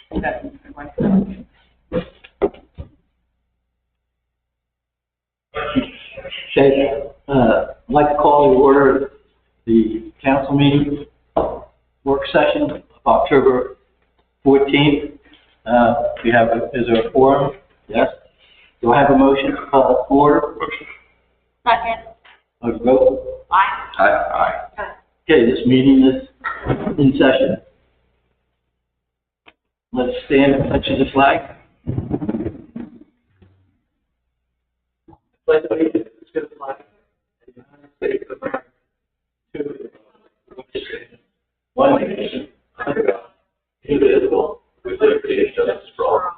Okay, I'd like to call to order the council meeting work session of October 14th. We have, is there a quorum? Yes. Do I have a motion to call to order? Motion. Second. A vote? Aye. Aye. Okay, this meeting is in session. Let's stand and touch the flag. Pledge allegiance to the flag of the United States of America, to the republic, one nation, under God, indivisible, with liberty and justice for all.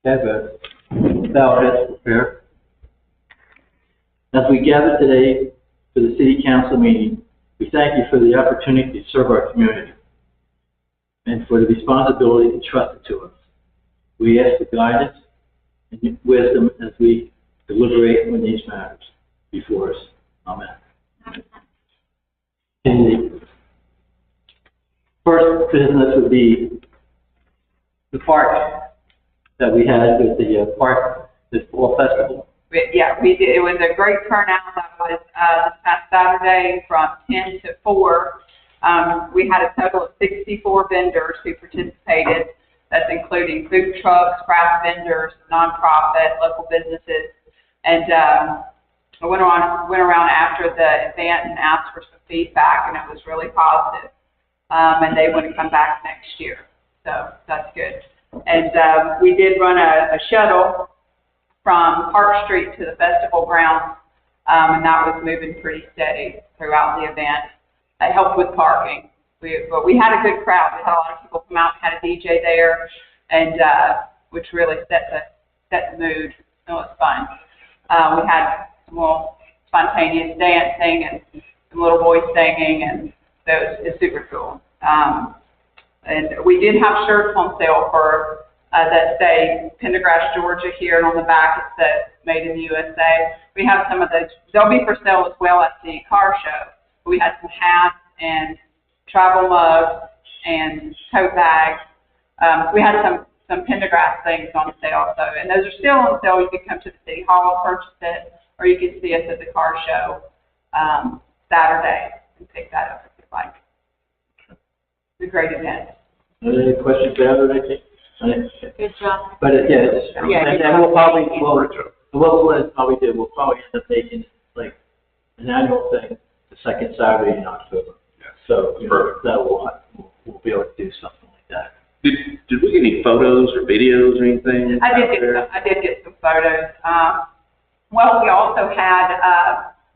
Have a ballot heads prepared. As we gather today for the City Council meeting, we thank you for the opportunity to serve our community and for the responsibility entrusted to us. We ask for guidance and wisdom as we deliberate on these matters before us. Amen. And the first business would be the park that we had with the park, this fall festival. Yeah, we did. It was a great turnout. That was this past Saturday from 10 to 4. We had a total of 64 vendors who participated. That's including food trucks, craft vendors, nonprofit, local businesses. And I went around after the event and asked for some feedback, and it was really positive. And they want to come back next year. So that's good. And we did run a shuttle from Park Street to the festival grounds, and that was moving pretty steady throughout the event. It helped with parking. But we had a good crowd. We had a lot of people come out, had a DJ there, and which really set the mood. It was fun. We had some more spontaneous dancing and some little boys singing, and so it was super cool. And we did have shirts on sale for that say Pendergrass, Georgia here, and on the back it says Made in the USA. We have some of those. They'll be for sale as well at the car show. We had some hats and travel mugs and tote bags. We had some Pendergrass things on sale, so, and those are still on sale. You can come to the City Hall, purchase it, or you can see us at the car show Saturday and pick that up if you'd like. It's a great event. Any questions about it, I think? Good job. But and we'll probably end up making like an annual thing the second Saturday in October. Yes. So we'll be able to do something like that. Did we get any photos or videos or anything? I did get some photos. Well, we also had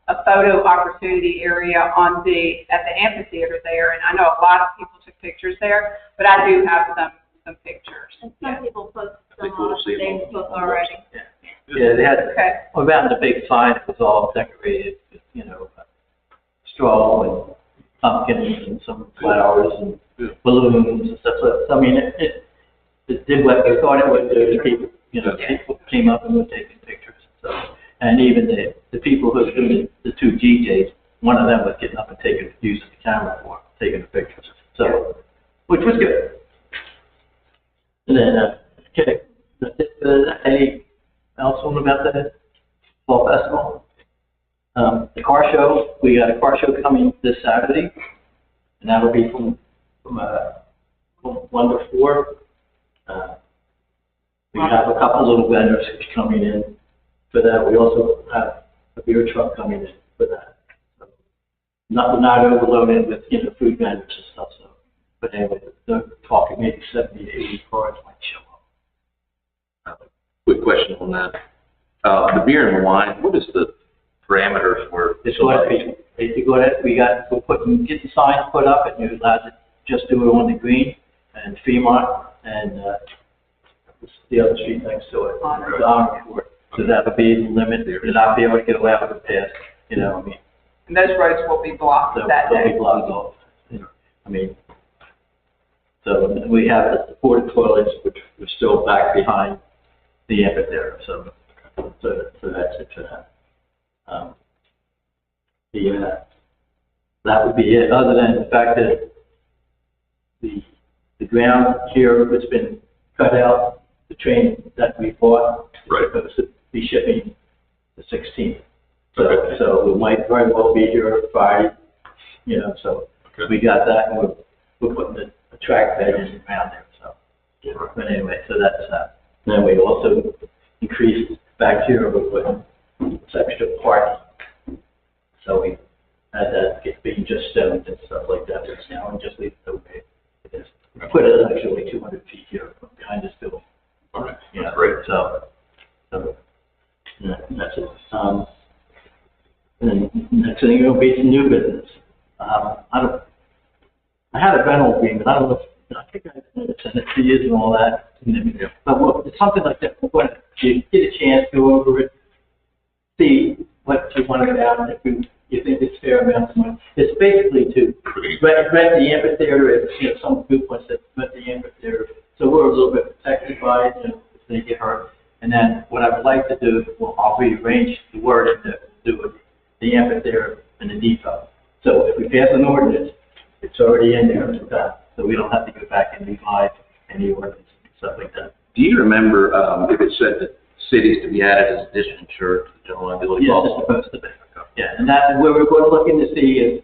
a photo opportunity area at the amphitheater there, and I know a lot of people took pictures there, but I do have some pictures. And some people posted I think some we'll on see them Facebook on already. Yeah, they had Okay. around the big sign. It was all decorated with straw and pumpkins and some flowers and balloons and stuff. So I mean, it did what they thought it would do. People came up and were taking pictures and stuff. And even the people who were doing the two DJs, one of them was getting up and using the camera for taking the pictures. So, which was good. And then, any else about the fall festival? The car show, we got a car show coming this Saturday, and that'll be from 1 to 4. We have a couple little vendors coming in for that. We also have a beer truck coming in for that. So not overloaded with food vendors and stuff. So, but anyway, they're talking maybe 70 to 80 cars might show up. Quick question on that. The beer and wine, what is the parameters for? It's going to be basically we're getting signs put up, and you're allowed to just do it on the green and Fremont and the other street next to it. The Honor Court. So that'll be the limit. You'll not be able to get away with it past. And those roads will be blocked that they'll day. be blocked off. So we have the porta toilets, which are still back behind the amphitheater. So that's it for that. that would be it, other than the fact that the ground here has been cut out, the train that we bought is supposed to be shipping the 16th. So we might very well be here Friday, so we got that, and we're putting a track bed in around there, so. But anyway, so that's that. Then we also increased back here, we're putting this extra parking. So we had that being just stones and stuff like that right now, and just leave it the way it is. We put it actually 200 feet here behind this building. Okay, Yeah, great. So that's it. And then next thing will be some new business. I had a rental agreement. I don't know if, I think I sent it to you and all that. But it's something like that. We're going to get a chance, go over it, see what you want about, if you think it's fair amount of money. It's basically to rent the amphitheater, if some group wants to rent the amphitheater. So we're a little bit protected by it, if they get hurt. And then what I would like to do, I'll rearrange the wording to do it, the amphitheater and the depot. So if we pass an ordinance, it's already in there, it's done. So we don't have to go back and revise any ordinance and stuff like that. Do you remember if it said that cities to be added as additional insured to the general liability Yes, policy? it's supposed to be. Yeah, and that's where we're going to look into see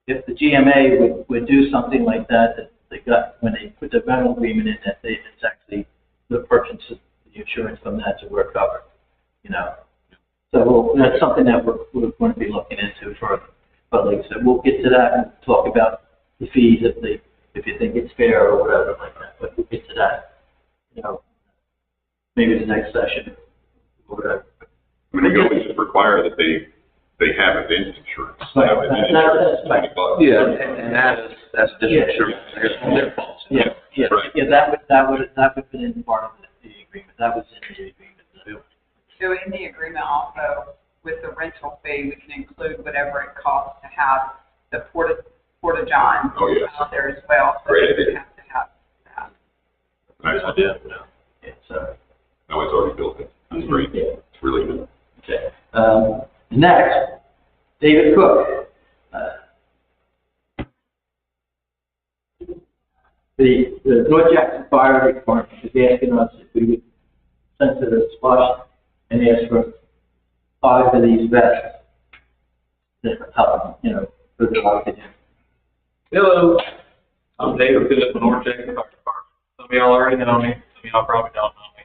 if the GMA would do something like that they got when they put the rental agreement in, that it's actually the purchase of the insurance from that, so we're covered. So that's something that we're going to be looking into further. But like I said, we'll get to that and talk about the fees if you think it's fair or whatever like that. But we'll get to that, maybe the next session or whatever. I mean, you always just require that they have event insurance. Right. Have event That's insurance, right. Yeah, and that's additional insurance. I guess from their policy. Yeah, Right. yeah, that would have been part of the agreement. That was in the agreement too. So in the agreement also, with the rental fee, we can include whatever it costs to have the porta john Oh, yes. out there as well. So Great we idea. have to have that. Nice idea. Yeah, so, No, it's already built in. That's great. yeah. It's really good. Okay. Next, David Cook. The North Jackson Fire Department is asking us if we would send to the spot and ask for 5 of these vests that help, for the oxygen. Hello, I'm David Phillips, North Jackson Fire Department. Some of y'all already know me, some of y'all probably don't know me.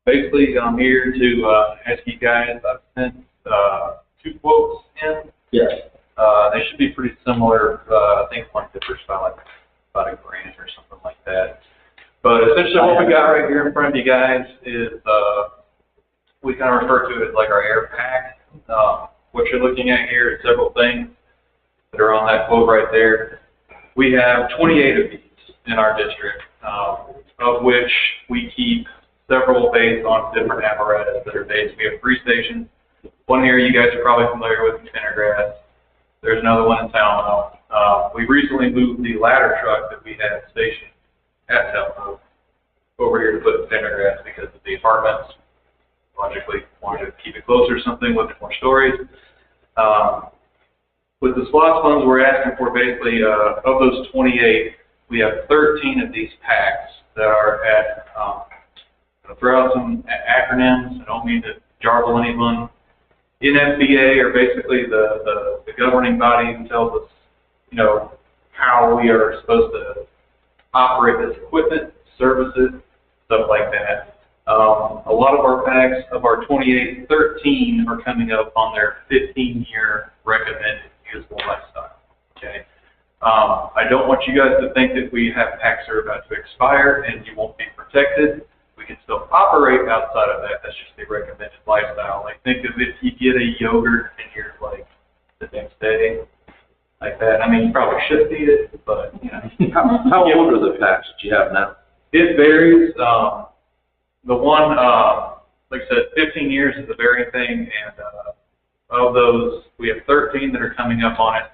Basically, I'm here to ask you guys, I've sent 2 quotes in. Yes. They should be pretty similar. I think one differs by like about $1,000 or something like that. But essentially what we got right here in front of you guys is, we kind of refer to it as like our air pack. What you're looking at here is several things that are on that quote right there. We have 28 of these in our district, of which we keep several based on different apparatus that are based. We have 3 stations. One here you guys are probably familiar with, Pendergrass. There's another one in Talmo. We recently moved the ladder truck that we had stationed at Talmo over here to put in Pendergrass because of the apartments. Logically, wanted to keep it closer or something with more stories. With the SPLOST funds, we're asking for basically, of those 28, we have 13 of these packs that are at, I'll throw out some acronyms. I don't mean to jarble anyone. NFPA are basically the governing body who tells us, how we are supposed to operate this equipment, services, stuff like that. A lot of our packs, of our 28, 13 are coming up on their 15-year recommended usable lifestyle. Okay. I don't want you guys to think that we have packs that are about to expire and you won't be protected. We can still operate outside of that. That's just the recommended lifestyle. Like, think of if you get a yogurt and you're like the next day, like that. I mean, you probably should eat it, but How old are the packs that you have now? It varies. The one, like I said, 15 years is the varying thing, and of those, we have 13 that are coming up on it.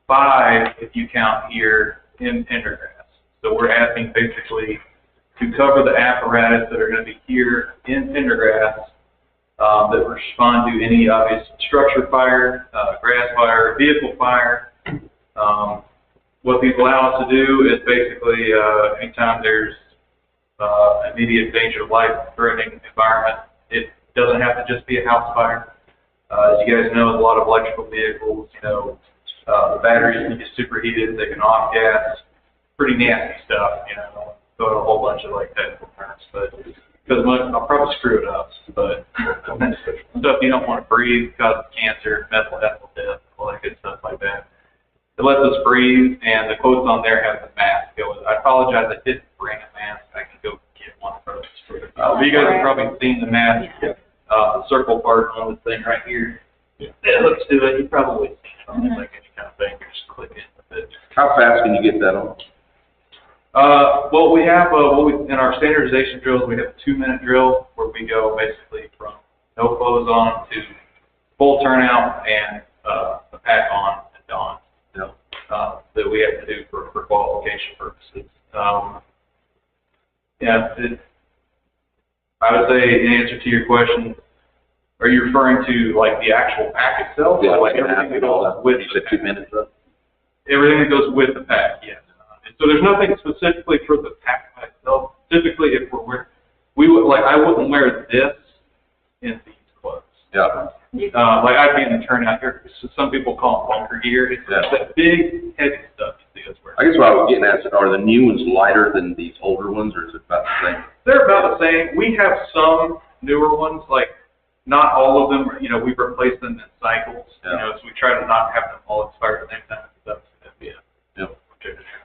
5, if you count here, in Pendergrass. So we're asking basically to cover the apparatus that are going to be here in Pendergrass that respond to any obvious structure fire, grass fire, vehicle fire. What these allow us to do is basically, anytime there's immediate danger of life-threatening environment, it doesn't have to just be a house fire. As you guys know, a lot of electrical vehicles, the batteries can get superheated, they can off gas, pretty nasty stuff, throw a whole bunch of like technical terms, but because I'll probably screw it up, but stuff you don't want to breathe, causes cancer, methyl ethyl death, all that good stuff like that. It lets us breathe, and the quotes on there have the mask. I apologize, I didn't bring a mask. I can go get one for us. You guys have probably seen the mask, the circle part on this thing right here. Yeah, let's do it. You probably seen it on like any kind of thing. You just click it with it. How fast can you get that on? Well, we have in our standardization drills, we have a 2-minute drill where we go basically from no clothes on to full turnout and the pack on at dawn. That we have to do for qualification purposes. I would say in answer to your question, are you referring to like the actual pack itself? Yeah, like everything that goes with you said 2 minutes up? Everything that goes with the pack, yes. So there's nothing specifically for the pack by itself. Typically, if I wouldn't wear this in these clothes. Yeah. Like I'd be in the turnout here. So some people call it bunker gear. It's that big, heavy stuff you see us wearing. I guess what I was getting at, are the new ones lighter than these older ones, or is it about the same? They're about the same. We have some newer ones, like not all of them. We've replaced them in cycles. So we try to not have them all expire at the same time.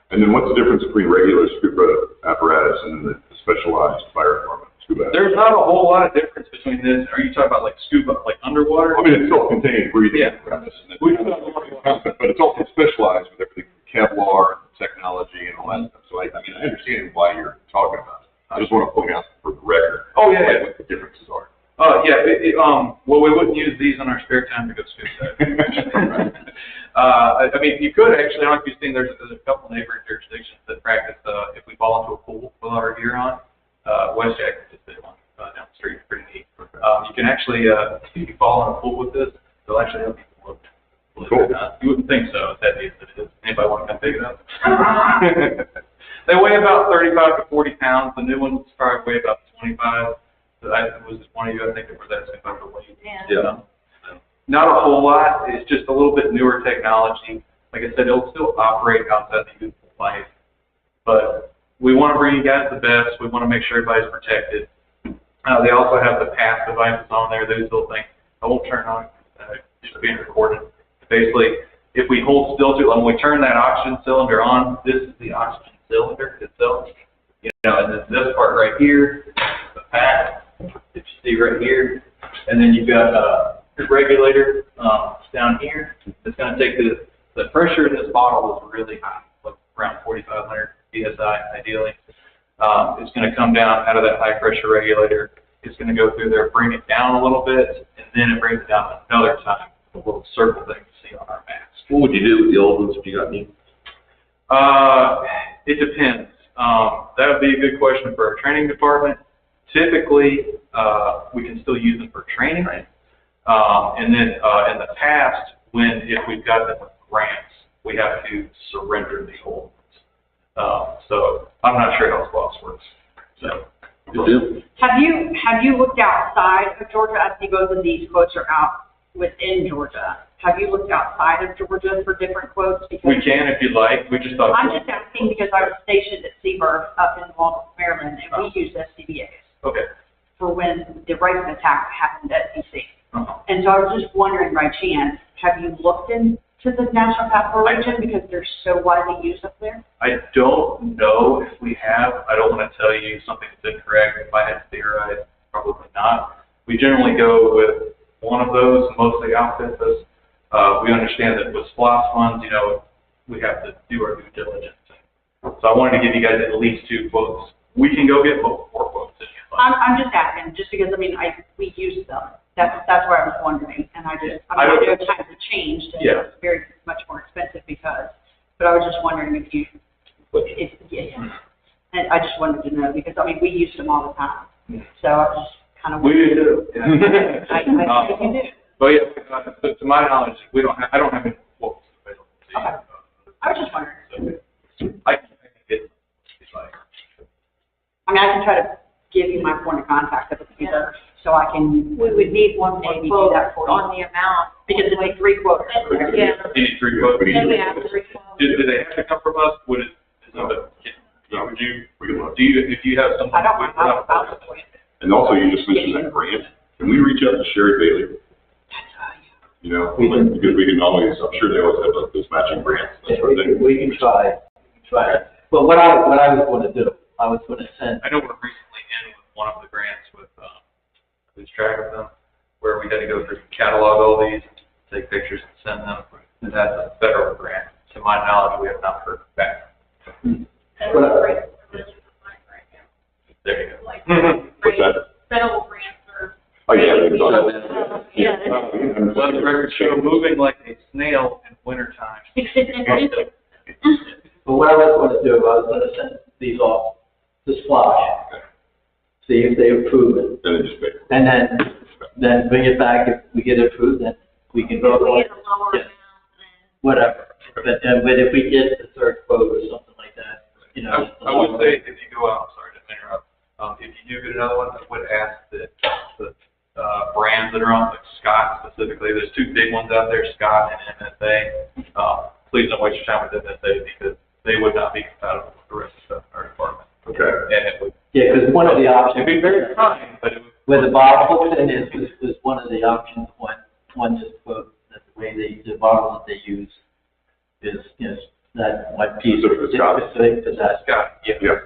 And then what's the difference between regular scuba apparatus and the specialized fire department scuba? There's not a whole lot of difference between this. Are you talking about like scuba, like underwater? I mean, it's self-contained breathing apparatus. But it's also specialized with everything from Kevlar and technology and all that stuff. So I understand why you're talking about it. I just want to point out for the record. What the differences are. Well, we wouldn't use these in our spare time to go scuba diving. You could actually. I don't know if you've seen. There's a couple neighboring jurisdictions that practice if we fall into a pool with our gear on. West Jackson just did one down the street. Pretty neat. You can actually, if you fall in a pool with this, they'll actually help you float. Cool. You wouldn't think so. It's heavy as it is. Anybody want to come pick it up? They weigh about 35 to 40 pounds. The new ones probably weigh about 25. So that was one of you, I think, that was asking about the weight. Yeah. Not a whole lot. It's just a little bit newer technology. Like I said, it'll still operate outside the useful life. But we want to bring you guys the best. We want to make sure everybody's protected. They also have the pass devices on there. Those little things. I won't turn on. It's being recorded. Basically, if we hold still to it, when we turn that oxygen cylinder on, this is the oxygen cylinder itself. And then this part right here, the pack that you see right here, and then you've got your regulator down here. It's going to take the pressure in this bottle is really high, like around 4,500 psi ideally. It's going to come down out of that high pressure regulator. It's going to go through there, bring it down a little bit, and then it brings it down another time. A little circle thing you see on our mask. What would you do with the old ones if you got any? It depends. That would be a good question for our training department. Typically, we can still use them for training. And then in the past, if we've got them with grants, we have to surrender the old ones. So I'm not sure how this loss works. So. Have you looked outside of Georgia? I think both of these quotes are out within Georgia. Have you looked outside of Georgia for different quotes? Because we can if you'd like. We just thought. I'm just asking because I was stationed at Seabird up in Walnut, Maryland, and we used SCBAs. Okay. For when the rifle attack happened at DC. And so I was just wondering, by chance, have you looked into the National Capital Region because they're so widely used up there? I don't know if we have. I don't want to tell you something that's incorrect. If I had to theorize, probably not. We generally go with one of those. Most of the outfits us. We understand that with SPLOST funds, we have to do our due diligence. So I wanted to give you guys at least 2 quotes. We can go get 4 quotes if you'd like. I'm just asking, just because we use them. That's where I was wondering, and I know times have changed and it's very much more expensive but I was just wondering and I just wanted to know because we use them all the time. So I kind of. We do too, yeah. I think you do. But yeah, to my knowledge, I don't have any quotes available. Okay. I was just wondering. I can get, it's like, I mean, I can try to give you my point of contact if it's either, so I can. We would need one more Maybe do quote that for you. on the amount. Because it's like 3 quotes. Yeah. you need 3 quotes. Then we have 3 quotes. Do they have to come from us? Would it, is it, No. would you, We can look. do you, if you have someone. I don't mind, I'll just wait. And also, you just mentioned that grant. Can we reach out to Sherry Bailey? You know, because we can always, I'm sure they always have like those matching grants, that sort of thing. We can try. But what I was going to do, I was going to send. I know we're recently in with one of the grants with, lose track of them, where we had to go through catalog all these, take pictures and send them. And that's a federal grant. To my knowledge, we have not heard back. Federal grants are really like right now. There you go. Like, What's that? federal grants are. Oh, yeah. they Yeah. Let the record show moving like a snail in wintertime. But what I was going to do, I was going to send these off to Splash, see if they approve it, Then it just makes. and then bring it back. If we get it approved, then we can vote on We it. get a lower Yeah. amount Whatever. But if we get the 3rd quote or something like that, you know. I would say if you go out, I'm sorry to interrupt, if you do get another one, I would ask that the brands that are on, like Scott specifically, there's 2 big ones out there, Scott and MSA. Please don't waste your time with MSA because they would not be compatible with the rest of our department. Okay. And it would, Yeah, because one of the options. it'd be very kind, but it would. Where the bottle hooks in is one of the options, one just quote, that the way the bottles that they use is that one piece. Specific to Scott. Specific to that. Scott, yeah. Yeah.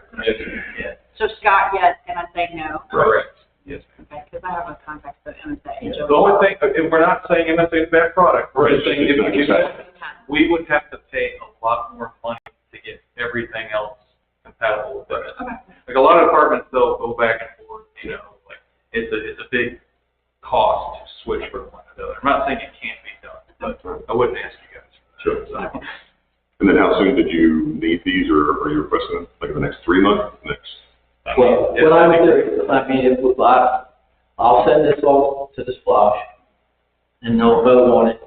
Yeah. So Scott, yes, and I say no. Correct, yes. Okay, because I have a contact at MSA. The only thing, if we're not saying MSA is a bad product, we're just saying if we would have to pay a lot more money to get everything else compatible with it. Okay. Like a lot of departments, they'll go back and forth, like it's a big cost to switch from one to the other. I'm not saying it can't be done, but I wouldn't ask you guys. Sure. So, And then how soon did you need these, or are you requesting them, like in the next 3 months, next? Well, what I would do, I mean, I'll send this all to the Splash, and they'll vote on it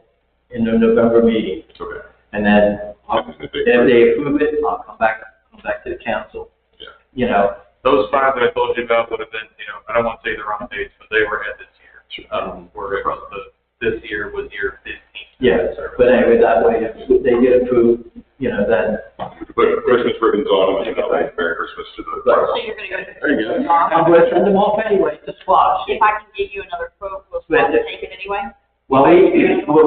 in the November meeting. Okay. And then, if they approve it, I'll come back to the council. Yeah. those 5 that I told you about would have been, I don't want to say the wrong dates, but they were at this year. Where it was this year was year 15. Yeah, but anyway, that way, if they get approved, then. Put Christmas ribbons on them, Merry Christmas to the. Right. So you're gonna go to. There you go. I'm going to send them off anyway to Splash. If I can get you another quote, will Scott take it anyway? Well, here's what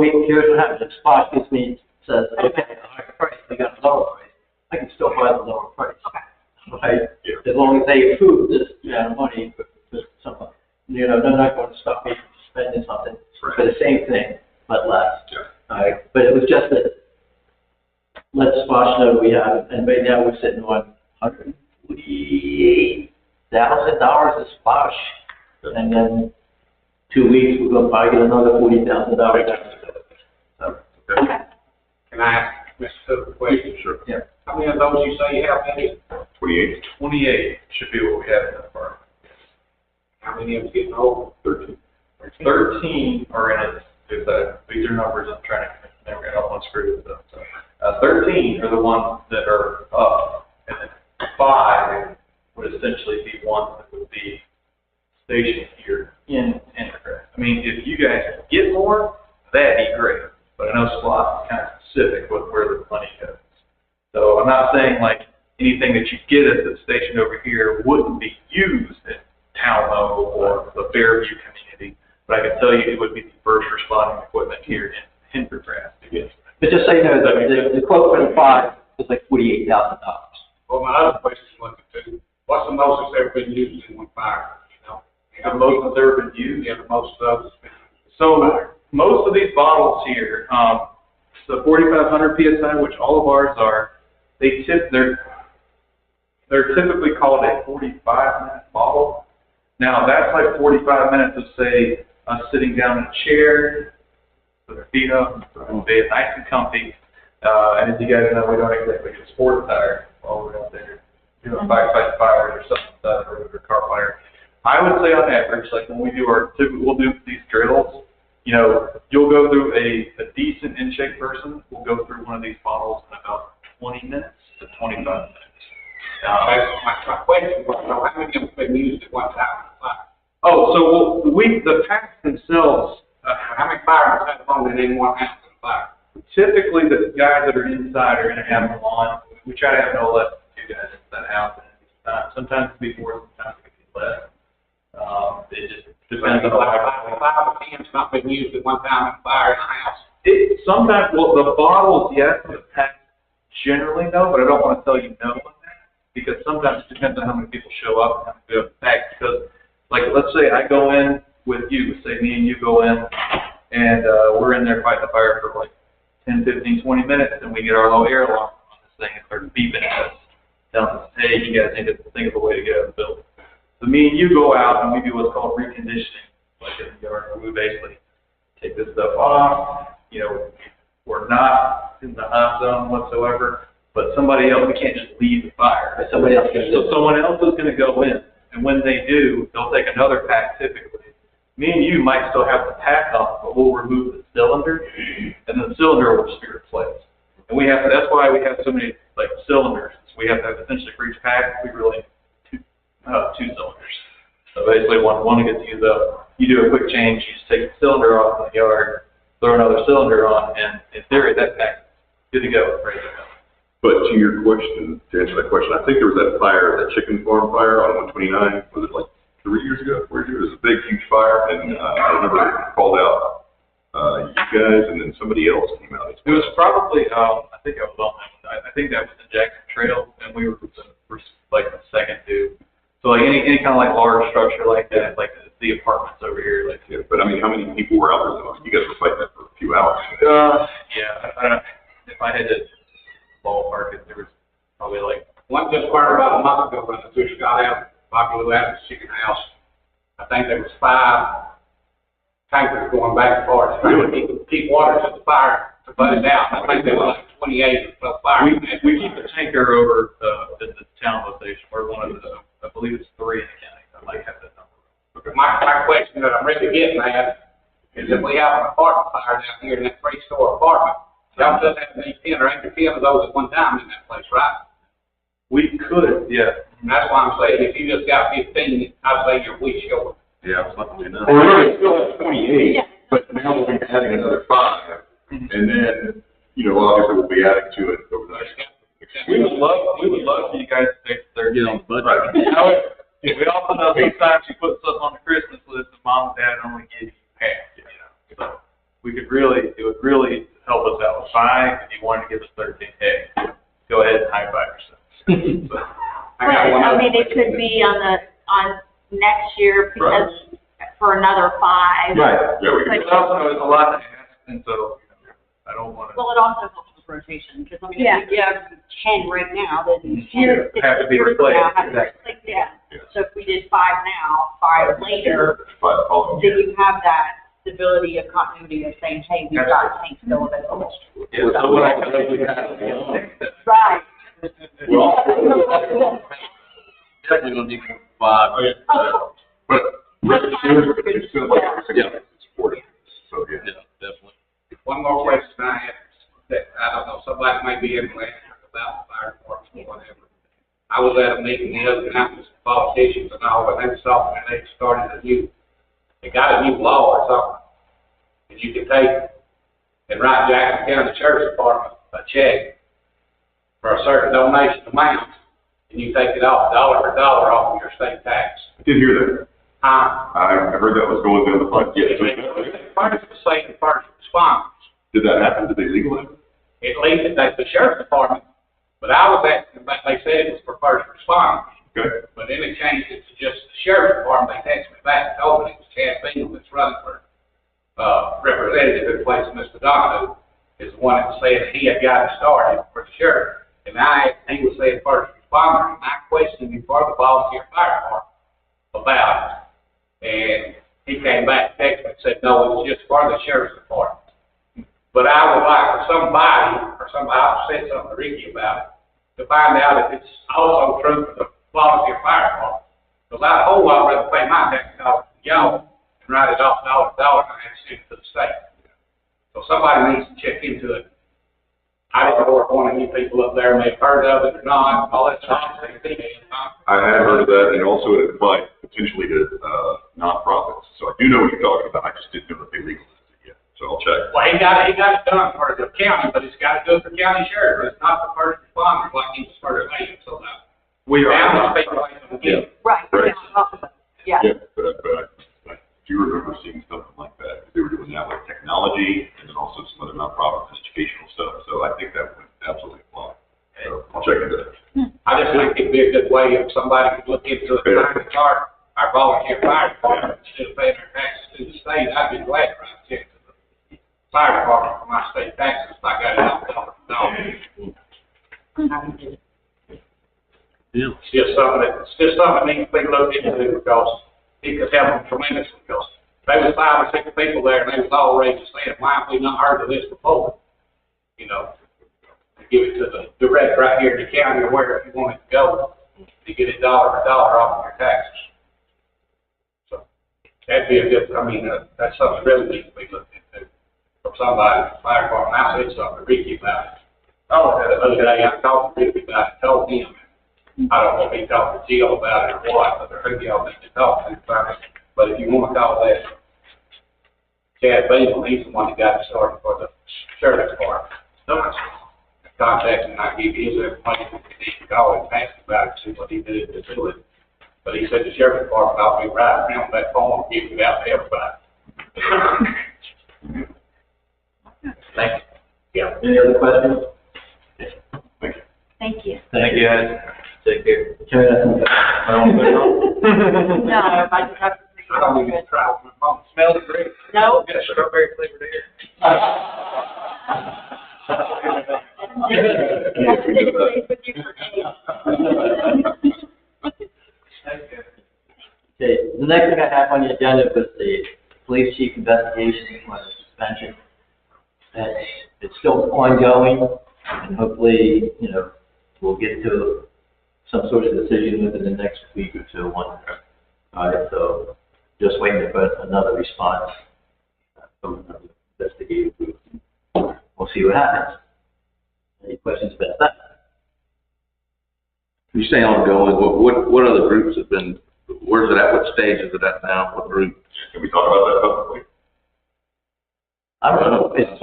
happens. If Splash gives me, says, okay, a higher price, we got a lower price, I can still buy the lower price. Okay. Right? Yeah. As long as they approve this amount of money for something. They're not going to stop me from spending something for the same thing, but less. Yeah. All right, but it was just that, let Splash know we have, and right now we're sitting on $148,000 of Splash. And then 2 weeks, we're gonna probably get another $40,000. Okay. Can I ask Mr. Cook a question? Sure. Yeah. How many of those you say you have, Eddie? 28, 28 should be what we have in the department. How many of them getting old? 13. 13 are in it. These are numbers I'm trying to, I don't want to screw this up. So, 13 are the ones that are up, and then 5 would essentially be ones that would be stationed here in Pendergrass. I mean, if you guys could get more, that'd be great. But I know SPLOST is kind of specific with where the money goes. So I'm not saying like anything that you get at the station over here wouldn't be used at Talmo or the Fairview community, but I can tell you it would be the first responding equipment here in Pendergrass. Yes. But just so you know, the quote for the 5 is like $48,000. Well, my other question was what's the most that's ever been used in one fire? The most that's ever been used. Yeah, the most of those. So most of these bottles here, the 4,500 PSI, which all of ours are, they're typically called a 45-minute bottle. Now that's like 45 minutes of say us sitting down in a chair with our feet up, being nice and comfy. And as you guys know, we don't exactly get sport attire while we're out there doing firefighting fires or something like that, or car fire. I would say on average, like when we do we'll do these drills, you know, you'll go through a decent in-shape person will go through one of these bottles in about 20 minutes to 25 minutes. My question was, how many have been used at one time? Oh, so the packs themselves, How many fires have on in any one house in a fire? typically the guys that are inside are going to have them on. We try to have no less than 2 guys in that house. Sometimes it can be more, sometimes it can be less. It just depends on Five or 10's not been used at one time in a fire in a house. Sometimes, well, the bottles, yes, the packs generally no, but I don't want to tell you no on that because sometimes it depends on how many people show up and how many people pack. Because, like, let's say I go in with you, say me and you go in, and we're in there fighting the fire for like 10, 15, 20 minutes, and we get our little air alarm on this thing and start beeping at us, telling us, hey, you guys need to think of a way to get out of the building. So me and you go out and we do what's called reconditioning, like in the yard, where we basically take this stuff off. You know, we're not in the hot zone whatsoever, but somebody else, we can't just leave the fire. Somebody else can do So someone else is going to go in, and when they do, they'll take another pack typically. Me and you might still have the pack on, but we'll remove the cylinder, and the cylinder will just be replaced. And that's why we have so many, like, cylinders. We have to have essentially for each pack, we really have two cylinders. So basically, one gets used up. You do a quick change, you just take the cylinder off in the yard, throw another cylinder on, and in theory, that pack is good to go, ready to go. But to your question, to answer that question, I think there was that fire, that chicken farm fire on 129, was it like 3 years ago? 4 years ago? It was a big, huge fire, and I remember it called out you guys, and then somebody else came out. It was probably, I think I was on that one. I think that was the Jackson Trail, and we were like the second due. So like any kind of like large structure like that, like the apartments over here, like. Yeah, but I mean, how many people were out there though? You guys were fighting that for a few hours. Yeah, I don't know. If I had to ballpark it, there was probably like. One just burned about a month ago when the fish got out, Bobby Adams' chicken house. I think there was 5 tankers going back and forth. Keep water to the fire to put it out. I think there was like 28 or so fires. We keep a tanker over at the town station, or one of the, I believe it's 3 in the county. I might have that number. Okay. My question that I'm really getting at is if we have an apartment fire down here in that 3-story apartment, y'all just have to make 10 or 8 or 10 of those at one time in that place, right? We could, yeah. And that's why I'm saying if you just got 15, I'd say you're way short. Yeah, it's not really enough. Well, we still have 28, but now we'll be adding another 5, and then, you know, obviously we'll be adding to it over the next. We would love for you guys to take the 13. Get on the budget. However, we also know sometimes you put something on the Christmas list and mom and dad only give you half, you know. So it would really help us out with 5 if you wanted to give us 13. Hey, go ahead and high five yourself. I mean, it could be on next year because for another 5. Right. Yeah, we can. But also, it's a lot to ask, and so, you know, I don't want to. Well, it also helps with rotation, because I mean, if you give 10 right now, then 10 have to be replaced. Exactly. Yeah. So if we did 5 now, 5 later, then you have that stability of continuity of saying, hey, we've got tanks still available. Yeah, so what I Right. Well, definitely gonna need 5. Oh, yeah. But it's still like it's supported. So yeah. Yeah, definitely. One more question I have that I don't know, somebody may be able to answer about the fire department or whatever. I was at a meeting the other night with some politicians and all, and they were talking, and they started they got a new law or something. And you can take and write Jackson County Sheriff's Department a check for a certain donation amount, and you take it off dollar for dollar off of your state tax. I did hear that. I I heard that was going down the pipe. Yes. First was saying first responders. Did that happen? Did they legalize it? At least that's the sheriff's department, but I was asking, but they said it was for first responders. Okay. But then they changed it to just the sheriff's department. They texted me back and told me it was Chad Bingham that's running for representative in place of Mr. Donovan, is the one that said he had got it started for the sheriff. And he was saying first responders, and I questioned him for the volunteer fire department about it. And he came back and texted me and said, no, it was just for the sheriff's department. But I would like for somebody, I'll say something to Ricky about it, to find out if it's also true for the volunteer fire department. Without a whole lot, I'd rather pay my tax dollars to y'all and write it off dollar to dollar and I have to send it to the state. So somebody needs to check into it. I don't know if one of you people up there may have heard of it or not, all that stuff. I have heard of that, and also it applied potentially to nonprofits. So I do know what you're talking about. I just didn't know that they legalized it yet. So I'll check. Well, he got it done for the county, but it's got to go for county sheriff. It's not the first responders like he's first name. So now, We are. now these people ain't gonna get it. Right, Right. yeah. Yeah, but I do remember seeing something like that. They were doing that with technology and then also some other nonprofit educational stuff. So I think that would absolutely apply. So I'll check into that. I just think it'd be a good way if somebody could look into it, and start our volunteer fire department instead of paying their taxes to the state. I'd be glad to write a check to the fire department for my state taxes if I got it off dollar to dollar. It's just something that needs to be looked into because it could help them tremendously because there was 5 or 6 people there and they was all raised saying, why have we not heard of this before? You know, to give it to the direct right here in the county or wherever you want it to go to get it dollar for dollar off of your taxes. So that'd be a good, that's something that really needs to be looked into from somebody in the fire department. I said something to Ricky about it. Oh, the other day I talked to Ricky about it, told him. I don't know if he talked to Jill about it or what, but who y'all need to talk to about it. But if you want to call that Chad Beagle, he's the one that got it started for the sheriff's department. So much contact him and I give you his information. He can call and ask about it, see what he did to do it. But he said the sheriff's department ought to be right around that form and give it out to everybody. Thank you. Yeah. Any other questions? Thank you. Thank you, guys. Take care. Can I No, I just have to. I don't even try with my phone. Smells great. No. Got strawberry flavored air. Okay, the next thing I have on the agenda was the police chief investigation on suspension. It's still ongoing, and hopefully, we'll get to some sort of decision within the next week or two. All right, so just waiting for another response from another investigative group. We'll see what happens. Any questions about that? You say ongoing, what other groups have been, where's it at, what stage is it at now, what group? Can we talk about that publicly? I don't know. It's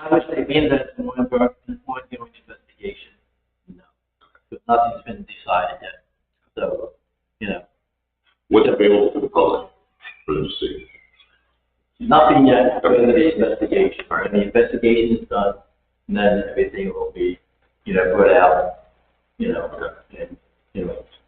I would say being that it's an ongoing investigation, no. But nothing's been decided yet. So, What's available to the public for them to see? nothing yet for the investigation. When the investigation is done, and then everything will be, put out, and,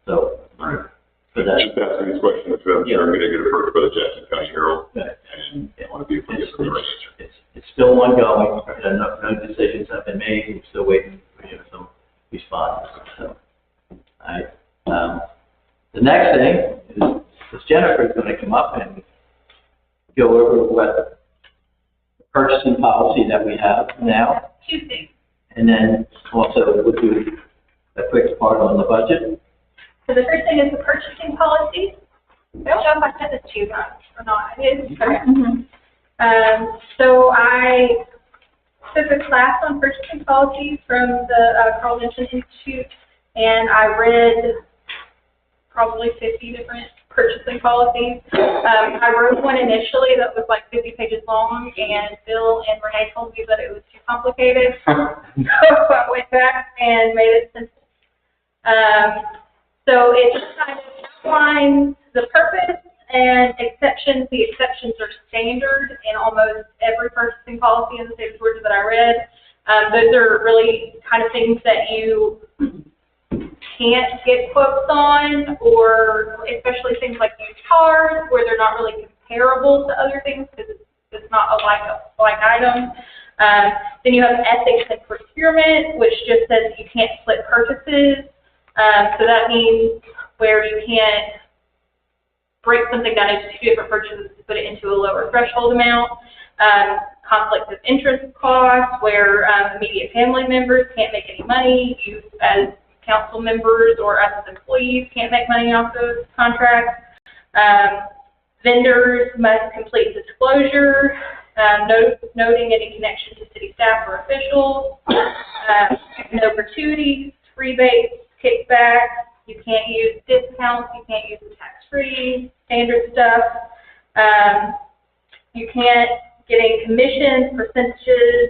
so. Right. For that. Just asking these questions, I'm going to get approached by the Jackson County Herald, Yeah. and I want to be able to get the right answer. It's still ongoing, no decisions have been made, we're still waiting for, some responses, so. The next thing is Jennifer's gonna come up and go over what the purchasing policy that we have now, 2 things. and then also we'll do a quick part on the budget. So the first thing is the purchasing policy. I don't know if I sent this to you guys or not. I did. Okay. So I took a class on purchasing policies from the Carl Vinson Institute, and I read probably 50 different purchasing policies. I wrote one initially that was like 50 pages long, and Bill and Renee told me that it was too complicated. So I went back and made it simple. So it just kind of outlines the purpose and exceptions. The exceptions are standard in almost every purchasing policy in the state of Georgia that I read. Those are really kind of things that you can't get quotes on, or especially things like used cars where they're not really comparable to other things because it's not a like item. Then you have ethics and procurement, which just says you can't split purchases. So that means where you can't break something down into 2 different purchases to put it into a lower threshold amount. Conflict of interest costs, where immediate family members can't make any money. You, as council members or us as employees can't make money off those contracts. Vendors must complete disclosure, noting any connection to city staff or officials. No gratuities, rebates, kickbacks. You can't use discounts. You can't use the tax-free standard stuff. You can't get any commissions, percentages,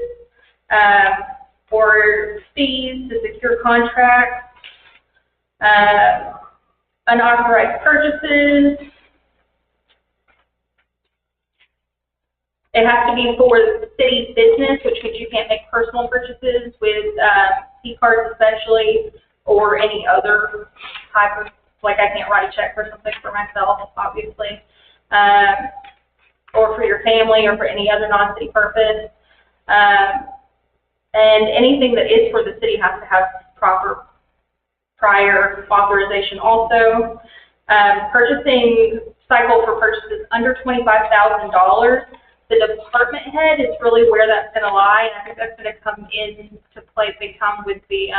or fees to secure contracts. Unauthorized purchases. It has to be for the city's business, which means you can't make personal purchases with e-cards especially, or any other type of, like I can't write a check for something for myself, obviously, or for your family or for any other non-city purpose. And anything that is for the city has to have proper prior authorization also. Purchasing cycle for purchases under $25,000. The department head is really where that's going to lie, and I think that's going to come into play big time with the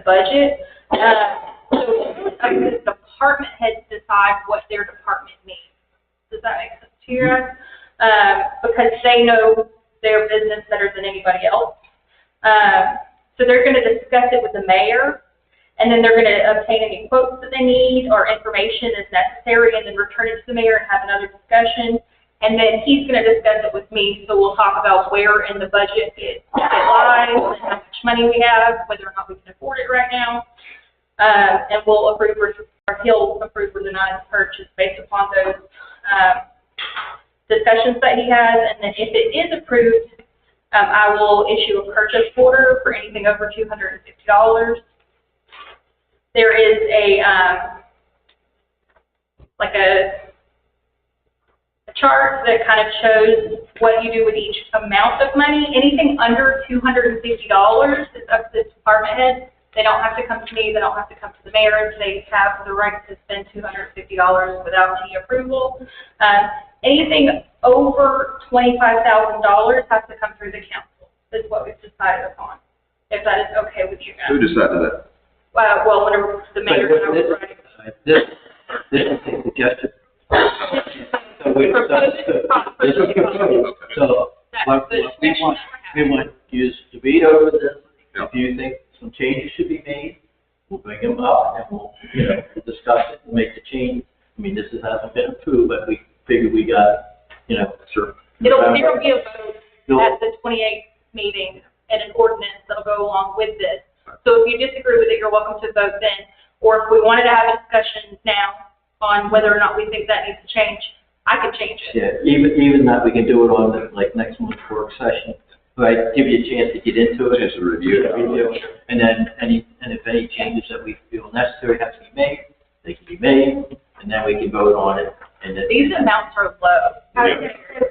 budget. So it's up to the department heads to decide what their department needs. Does that make sense to you guys? Because they know their business better than anybody else. So they're going to discuss it with the mayor, and then they're going to obtain any quotes that they need or information as necessary, and then return it to the mayor and have another discussion. And then he's going to discuss it with me, so we'll talk about where in the budget it lies and how much money we have, whether or not we can afford it right now. And we'll approve or he'll approve or deny the purchase based upon those discussions that he has. And then if it is approved, I will issue a purchase order for anything over $250. There is a chart that kind of shows what you do with each amount of money. Anything under $250 is up to the department head. They don't have to come to me. They don't have to come to the mayor. They have the right to spend $250 without any approval. Anything over $25,000 has to come through the council, is what we've decided upon, if that is okay with you guys. Who decided that? Well, whenever the mayor and I were writing. This is a suggestion. So what we want you to read over this. If you think some changes should be made, we'll bring them up and we'll discuss it and make the change. I mean, this hasn't been approved, but we figured we got, sure. There will be a vote at the 28th meeting and an ordinance that'll go along with this. So if you disagree with it, you're welcome to vote then. Or if we wanted to have a discussion now on whether or not we think that needs to change, I could change it. Yeah, even that we can do it on next month's work session, right? Give you a chance to get into it. Just a review. And then if any changes that we feel necessary have to be made, they can be made, and then we can vote on it. And then, these amounts are low.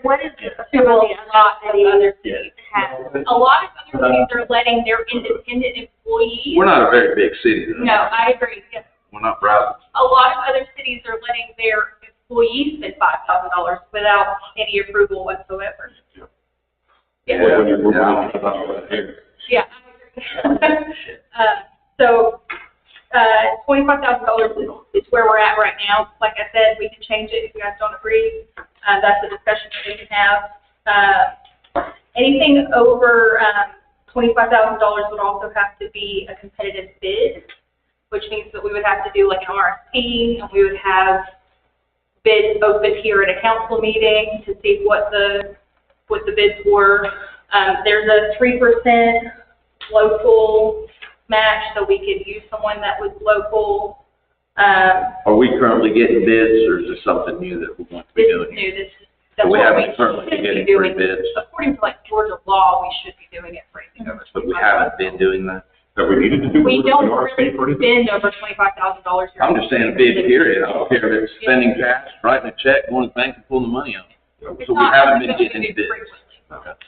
What is A lot of other cities have. A lot of other cities are letting their independent employees. We're not a very big city. No, I agree. Yes. We're not proud. A lot of other cities are letting their employees spend $5,000 without any approval whatsoever. Yeah. Yeah, I agree. So, $25,000 is where we're at right now. Like I said, we can change it if you guys don't agree. That's a discussion that we can have. Anything over $25,000 would also have to be a competitive bid, which means that we would have to do like an RFP, and we would have bids open here at a council meeting to see what the bids were. There's a 3% local match, so we could use someone that was local. Are we currently getting bids, or is this something new that we want to be This doing? is new. So we haven't should currently be been getting doing. free bids. According to like Georgia law, we should be doing it for anything over But we $25,000. haven't been doing that. Have we needed to do? We don't an RFP for really anything? spend over $25,000 here. I'm just saying a bid period. I don't care if it's spending cash, writing a check, going to the bank and pulling the money out. It's So we not haven't been something getting we any do bids. frequently. Okay.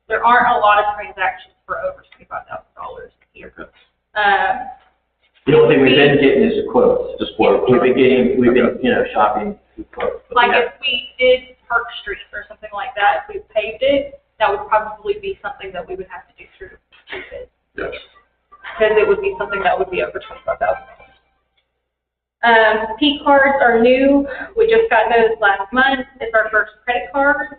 There aren't a lot of transactions for over $25,000 here. the only thing we've been getting is the quotes. Just quotes. We've been shopping through quotes. but Like we if we did Park Street or something like that, if we paved it, that would probably be something that we would have to do through bid. Yes. because it would be something that would be over $25,000. P cards are new. We just got those last month. It's our first credit card.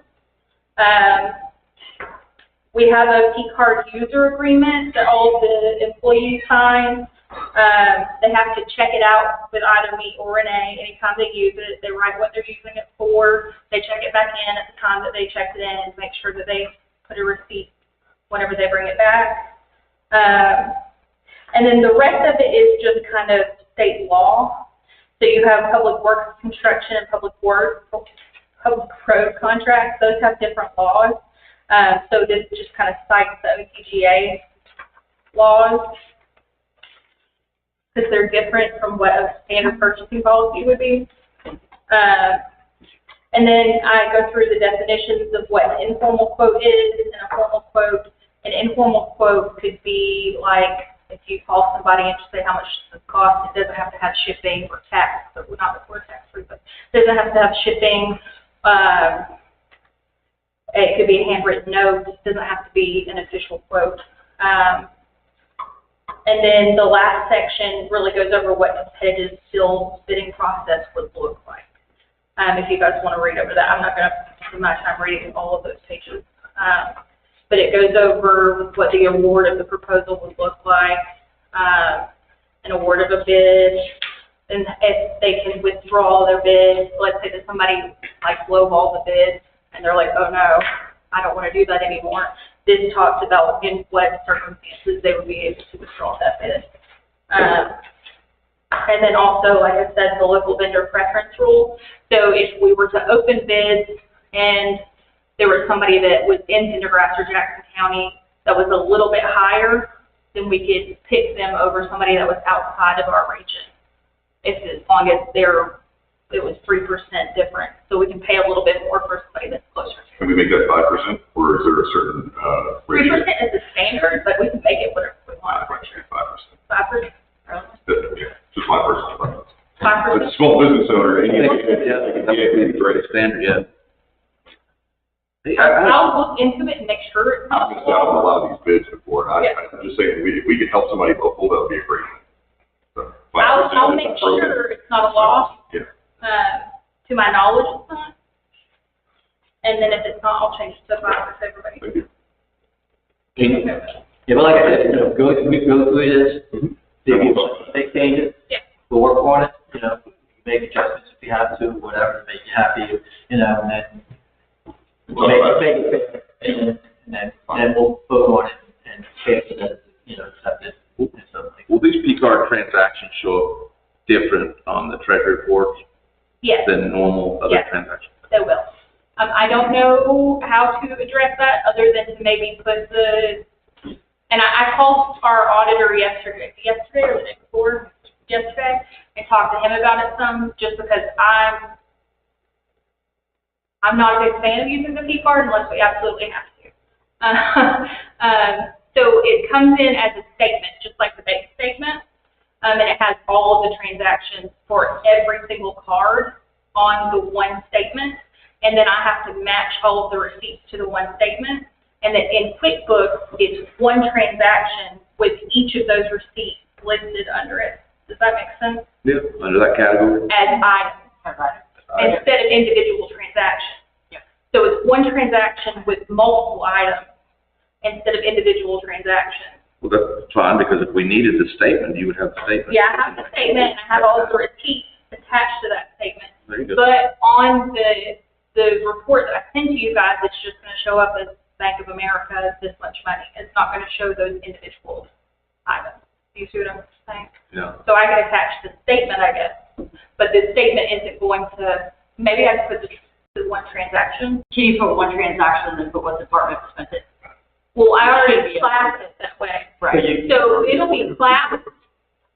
We have a P card user agreement that all the employees sign. They have to check it out with either me or Renee anytime they use it. They write what they're using it for. They check it back in at the time that they checked it in and make sure that they put a receipt whenever they bring it back. And then the rest of it is just kind of state law. So you have public works construction and public road contracts. Those have different laws. So this just kind of cites the OTGA laws because they're different from what a standard purchasing policy would be. And then I go through the definitions of what an informal quote is and a formal quote. An informal quote could be like if you call somebody and just say how much it costs, it doesn't have to have shipping or tax, but not before tax-free, but it doesn't have to have shipping. It could be a handwritten note. It doesn't have to be an official quote. And then the last section really goes over what competitive sealed bidding process would look like. If you guys want to read over that, I'm not going to spend my time reading all of those pages. But it goes over what the award of the proposal would look like, an award of a bid, and if they can withdraw their bid. Let's say that somebody like lowballs a bid, and they're like, oh no, I don't want to do that anymore. This talks about in what circumstances they would be able to withdraw that bid. And then also, like I said, the local vendor preference rule. So if we were to open bids and there was somebody that was in Pendergrass or Jackson County that was a little bit higher, then we could pick them over somebody that was outside of our region. As long as it was 3% different. So we can pay a little bit more for somebody that's closer to. Can we make that 5%, or is there a certain, 3% is the standard, but we can make it whatever we want. 5%. 5%? Yeah, just my personal preference. 5%? As a small business owner, Yeah, it's great standard, yeah. Hey, I'll look into it and make sure it's I've not. missed out on a lot of these bids before, and Yeah. I'm just saying, if we could help somebody pull, that would be a great thing. So, 5% I'll is make appropriate. sure it's not a loss. Yeah. To my knowledge, it's not. And then if it's not, I'll change it to 5 for everybody. Thank you. Yeah, but like I said, go through this, see if you want to make changes. Yeah. We'll work on it, make adjustments if you have to, whatever, make you happy, and then we'll make it fair, and then we'll vote on it and pay for that, accept it, and something. Will these P card transactions show up different on the treasury reports Yes, than normal other Yes. transactions? they will. I don't know how to address that other than to maybe put and I called our auditor yesterday or the day before yesterday and talked to him about it some, just because I'm not a big fan of using the P card unless we absolutely have to. So it comes in as a statement, just like the bank statement, and it has all of the transactions for every single card on the one statement, and then I have to match all of the receipts to the one statement. And then in QuickBooks, it's one transaction with each of those receipts listed under it. Does that make sense? Yeah, under that category. As items, instead of individual transactions. Yeah. So it's one transaction with multiple items instead of individual transactions. Well, that's fine, because if we needed the statement, you would have the statement. Yeah, I have the statement, and I have all the receipts attached to that statement. There you go. But on the report that I send to you guys, it's just going to show up as Bank of America, this much money. It's not going to show those individual items. Do you see what I'm saying? Yeah. So I can attach the statement, I guess, but the statement isn't going to, maybe I could put the one transaction. Can you put one transaction and then put what department spent it? Well, I already classed it that way. Right. So it'll be classed,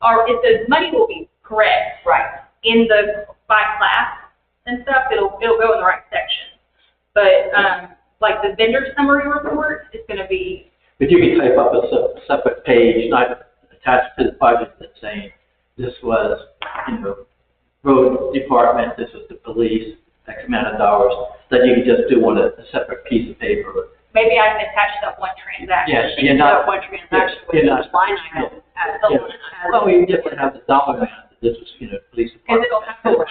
or if the money will be correct Right. in by class and stuff, it'll go in the right section. But, like the vendor summary report is going to be. But you can type up a separate page, not attached to the budget, that's saying, this was, road department, this was the police, X amount of dollars, then you can just do a separate piece of paper. Maybe I can attach that one transaction. Yes, you're not. That one transaction with You're not. each line item as the Yeah. line item. Well, we definitely have the dollar amount, that this was, police Because department. it'll have to,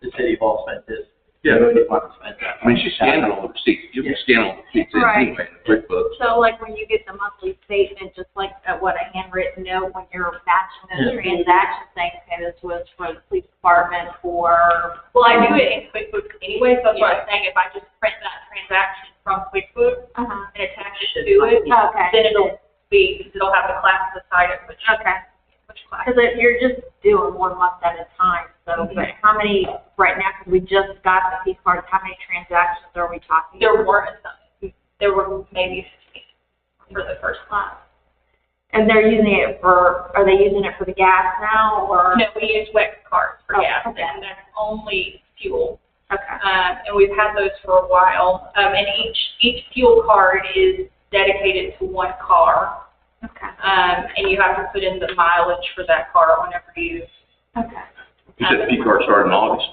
The city hall spent this. Yeah. The road department spent that. I mean, she's scanning all the receipts. You can scan all the receipts in Right. anyway, in QuickBooks. So like when you get the monthly statement, just like what a handwritten note, when you're matching those Yeah. transactions, saying, okay, this was for the police department for. well, I do it in QuickBooks anyway, so that's what I was saying, if I just print that transaction from QuickBooks Uh-huh. and attach it to it, Okay. then it'll have the class beside it, which Okay. class. Because you're just doing 1 month at a time, so, but how many, right now, because we just got the P cards, how many transactions are we talking? There weren't some. There were maybe 50 for the first class. And they're using it are they using it for the gas now, or? No, we use WEX cards for Oh, gas, okay. and that's only fuel. Okay. And we've had those for a while. And each fuel card is dedicated to one car. Okay. And you have to put in the mileage for that car whenever you. Okay. You said P card started in August,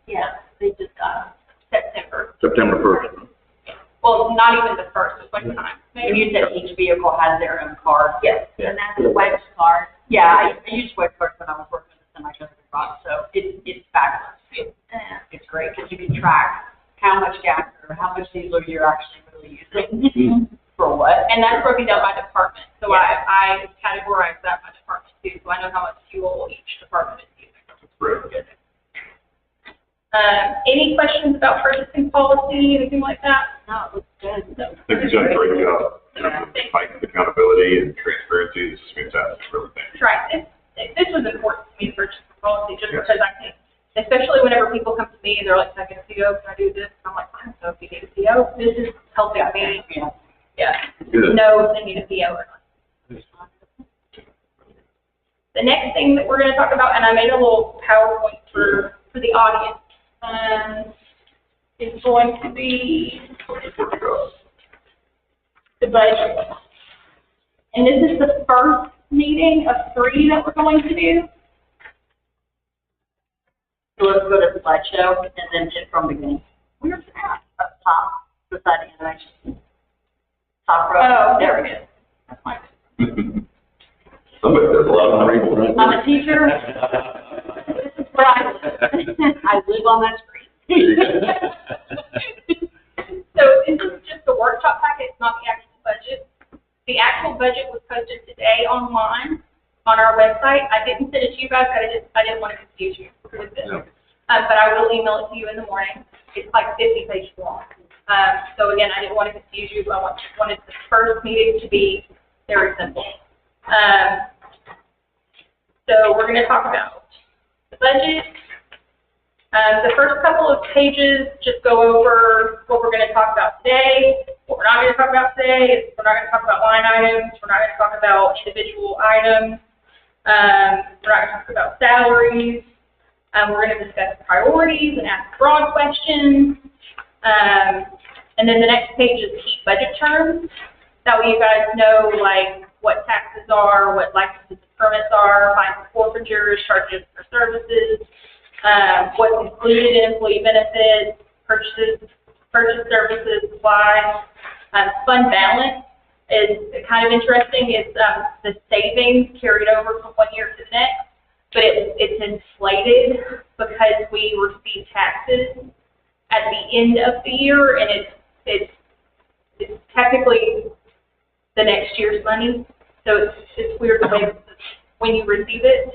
Yeah, they just got September. September 1st. Well, not even the first, it's like time. And you said each vehicle has their own card? Yes. and that's the Wex card. Yeah, I used Web cards when I was working in the semi-trailer box, so it's fabulous. It's great because you can track how much gas or how much diesel you're actually really using for what. And that's broken down by department. So Yeah. I categorize that by department too, so I know how much fuel each department is using. Right. Any questions about purchasing policy, anything like that? No, it looks good. I think you've done a great job. Fighting accountability and transparency. This is fantastic. Really, thank you. Right. This was important to me, purchasing policy, just Yes. because I think, especially whenever people come to me and they're like, can I get a PO, can I do this? I'm like, fine, so if you need a PO, this is helping me. Yeah. Good. Know if they need a PO or not. The next thing that we're going to talk about, and I made a little PowerPoint for the audience, is going to be the budget. And this is the first meeting of 3 that we're going to do. So let's go to the slideshow and then just from the beginning. Where's that? Up top, beside the animation. Top row. Oh, there it is. That's fine. Somebody does a lot of people, right? I'm a teacher. This is where I live. I live on that screen. So this is just the workshop packet, it's not the actual budget. The actual budget was posted today online on our website. I didn't send it to you guys, I didn't want to confuse you with this. No. But I will email it to you in the morning. It's like 50 pages long. So again, I didn't want to confuse you. I wanted the first meeting to be very simple. So we're going to talk about the budget. The first couple of pages just go over what we're going to talk about today. What we're not going to talk about today is we're not going to talk about line items. We're not going to talk about individual items. We're not going to talk about salaries. We're going to discuss priorities and ask broad questions. And then the next page is key budget terms. That way you guys know like what taxes are, what licenses and permits are, fines and forfeitures, charges for services, what's included in employee benefits, purchase services, supplies. Fund balance is kind of interesting. It's the savings carried over from one year to the next, but it's inflated because we receive taxes at the end of the year, and it's technically the next year's money. So it's weird the way when you receive it.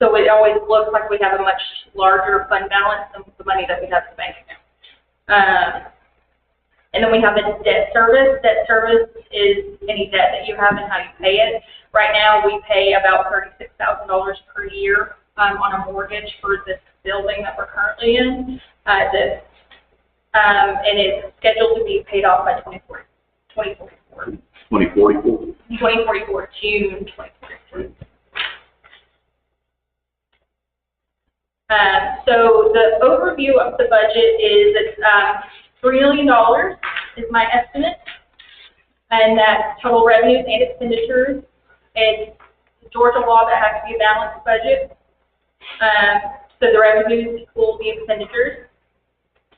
So it always looks like we have a much larger fund balance than the money that we have in the bank account. And then we have the debt service. Debt service is any debt that you have and how you pay it. Right now, we pay about $36,000 per year on a mortgage for this building that we're currently in. And it's scheduled to be paid off by 2044. 2044. June 2044. So the overview of the budget is it's $3 million is my estimate, and that's total revenues and expenditures. It's Georgia law that has to be a balanced budget. So the revenues equal the expenditures.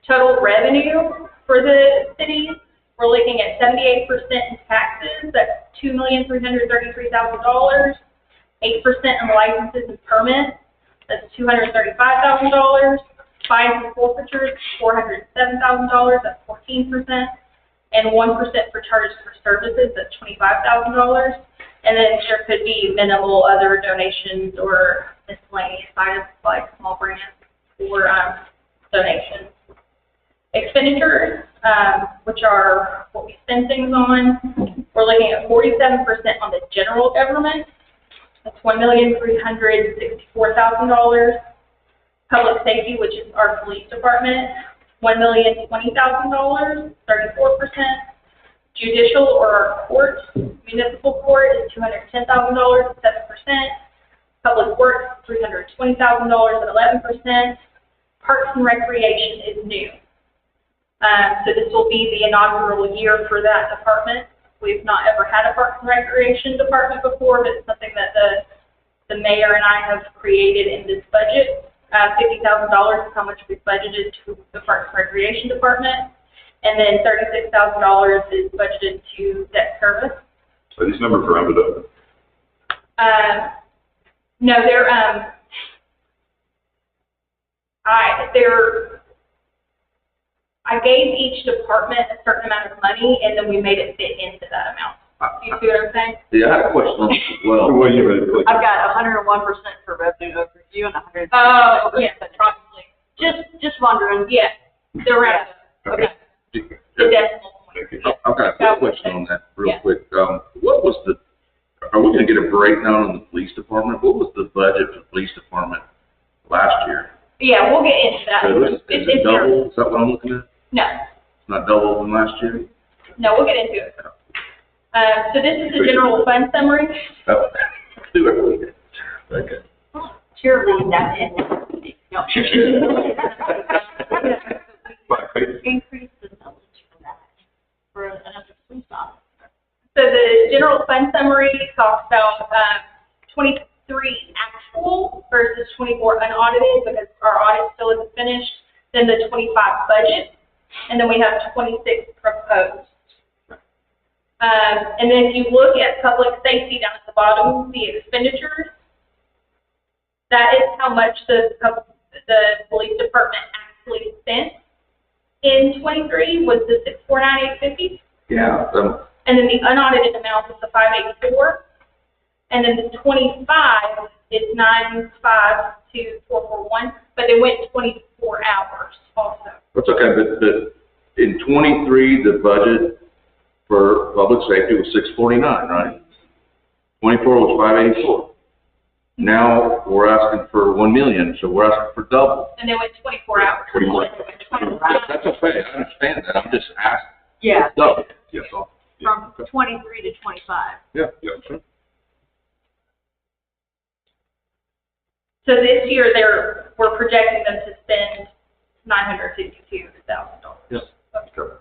Total revenue for the city we're looking at 78% in taxes, that's $2,333,000. 8% in licenses and permits, that's $235,000. Fines and forfeitures, $407,000, that's 14%. And 1% for charges for services, that's $25,000. And then there could be minimal other donations or miscellaneous items like small grants or donations. Expenditures, which are what we spend things on, we're looking at 47% on the general government. That's $1,364,000. Public safety, which is our police department, $1,020,000, 34%. Judicial or our court, municipal court is $210,000, 7%. Public works, $320,000 at 11%. Parks and recreation is new. So this will be the inaugural year for that department. We've not ever had a Parks and Recreation department before, but it's something that the mayor and I have created in this budget. $50,000 is how much we've budgeted to the Parks and Recreation department, and then $36,000 is budgeted to debt service. Are these numbers rounded up? No, they're I gave each department a certain amount of money, and then we made it fit into that amount. Do you see what I'm saying? Yeah, I had a question on this as well. Well, you ready to click? I've got 101% for revenue overview and 100%. Oh, yeah, probably. Just wondering. Yeah, they're right. Okay. The decimal point. Thank you. I've got a question on that real quick. What was are we gonna get a breakdown on the police department? What was the budget for the police department last year? Yeah, we'll get into that. So is it double? Is that what I'm looking at? No, It's not double from last year? no, we'll get into it. So this is the general fund summary. Oh, do it. Okay. Cheerleading, that's it. No. Increase the knowledge for that, for another police officer. So the general fund summary talks about 23 actual versus 24 unaudited, because our audit still isn't finished. Then the 25 budget, and then we have 26 proposed. And then if you look at public safety down at the bottom, the expenditures, that is how much the police department actually spent in 23 was the $649,850. Yeah, And then the unaudited amount is the $584. And then the 25 is $952,441, but they went 24 hours also. that's okay, but in 23, the budget for public safety was $649, right? 24 was $584. Now we're asking for $1 million, so we're asking for double. And they went 24 hours. That's okay, I understand that, I'm just asking. Yeah, Double. Yes, all. from 23 to 25. Yeah, sure. So this year, we're projecting them to spend $952,000. Yes. Okay.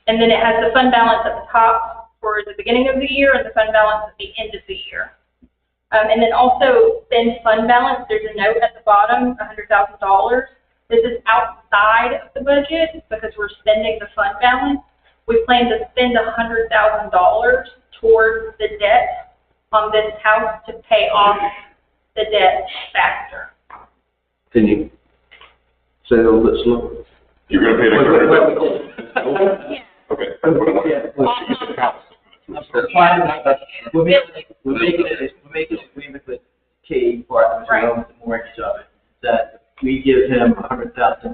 And then it has the fund balance at the top for the beginning of the year and the fund balance at the end of the year. And then also spend fund balance, there's a note at the bottom, $100,000. This is outside of the budget because we're spending the fund balance. We plan to spend $100,000 towards the debt on this house to pay off the debt faster. Can you say it a little bit slower? You're gonna pay the $100,000? Yeah. Okay. We're making an agreement with Key Partners, who owns the mortgage of it, that we give him $100,000,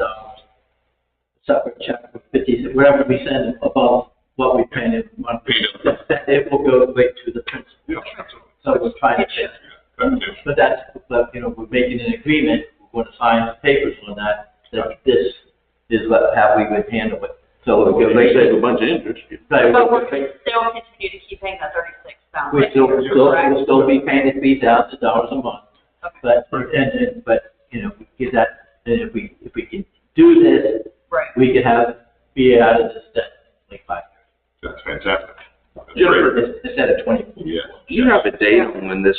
separate check with 50, whatever we send above what we pay him monthly, that it will go right to the principal. Yeah. So we're trying to check. But we're making an agreement, we're going to sign the papers on that this is how we would handle it. So Because they save a bunch of interest. right, But we'll still continue to keep paying that $36,000. we'll still be paying the $3,000 a month. Okay. But we get that, and if we can do this, Right. we could be out of this debt in like 5 years. That's fantastic. That's Jennifer, great. Instead of 20. Yeah. Do you have a date on when this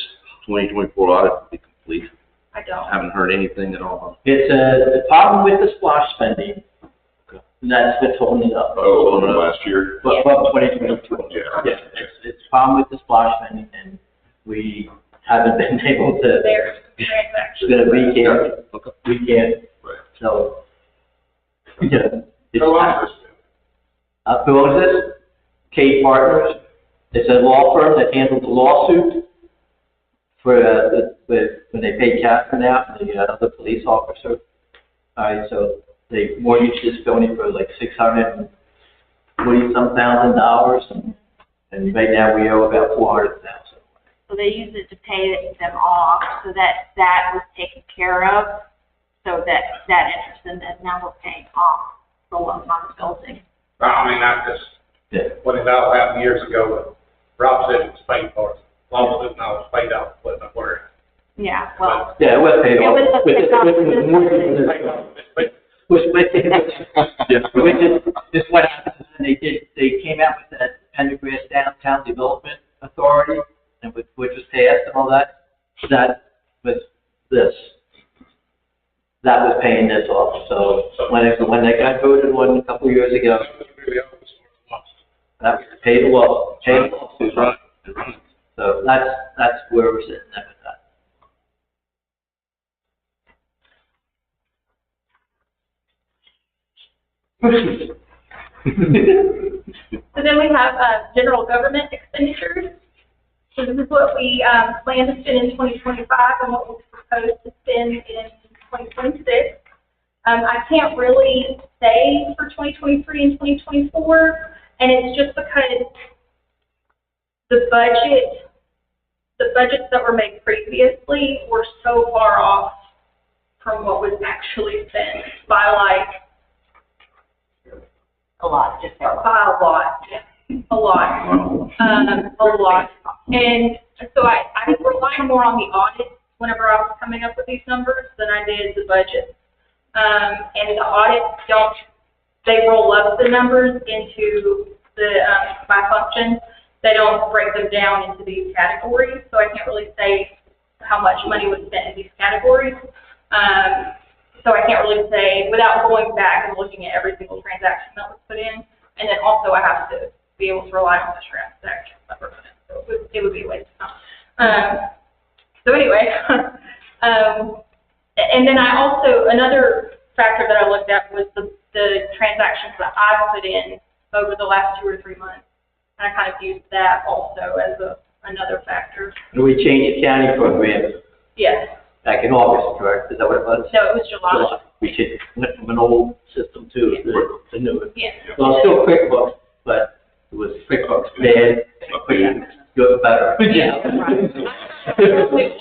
2024 audit will be complete? I don't. Haven't heard anything at all. It's the problem with the splash spending, and that's what's holding it up. Oh, from last year? But from 2022. Yeah. Yeah, it's a problem with the splash spending, and we haven't been able to, There's transactions. we can't, Right. so, yeah. So long as Who owns this? Cade Partners. It's a law firm that handled the lawsuit for, when they paid Catherine out, the other police officer. All right, so they mortgaged this building for like $640,000, and right now we owe about $400,000. So they used it to pay them off, so that was taken care of, so that interest, and then now we're paying off for what's on the building. I mean, I just, Yeah. when it all happened years ago, Rob said it was paid for, lawsuit, and I was paid off, wasn't it, where? Yeah, well, Yeah, it was paid It off. was a With paid off. the mortgage, this is what happened, and they came out with that Pendergrass Downtown Development Authority, and which was passed and all that, that was this. That was paying this off, so when they got voted on a couple of years ago, that was paid off, That's right. That's right. so that's where we're sitting at with that. So then we have general government expenditures. So this is what we plan to spend in 2025 and what we propose to spend in 2026. I can't really say for 2023 and 2024, and it's just because the budgets that were made previously were so far off from what was actually spent by like A lot, just say a lot. by a lot. A lot. And so I relied more on the audit whenever I was coming up with these numbers than I did the budget. And the audits they roll up the numbers into the, by function. They don't break them down into these categories, so I can't really say how much money was spent in these categories. So I can't really say, without going back and looking at every single transaction that was put in, and then also I have to be able to rely on the transactions that were put in. So it would be a waste of time. So anyway, and then I also, another factor that I looked at was the transactions that I put in over the last 2 or 3 months. And I kind of used that also as another factor. And we changed the county program Yes. back in August, correct? Is that what it was? No, it was July. We went from an old system to the new one. Yes. Well, it's still QuickBooks, but it was QuickBooks bad, good, better. Yeah. I didn't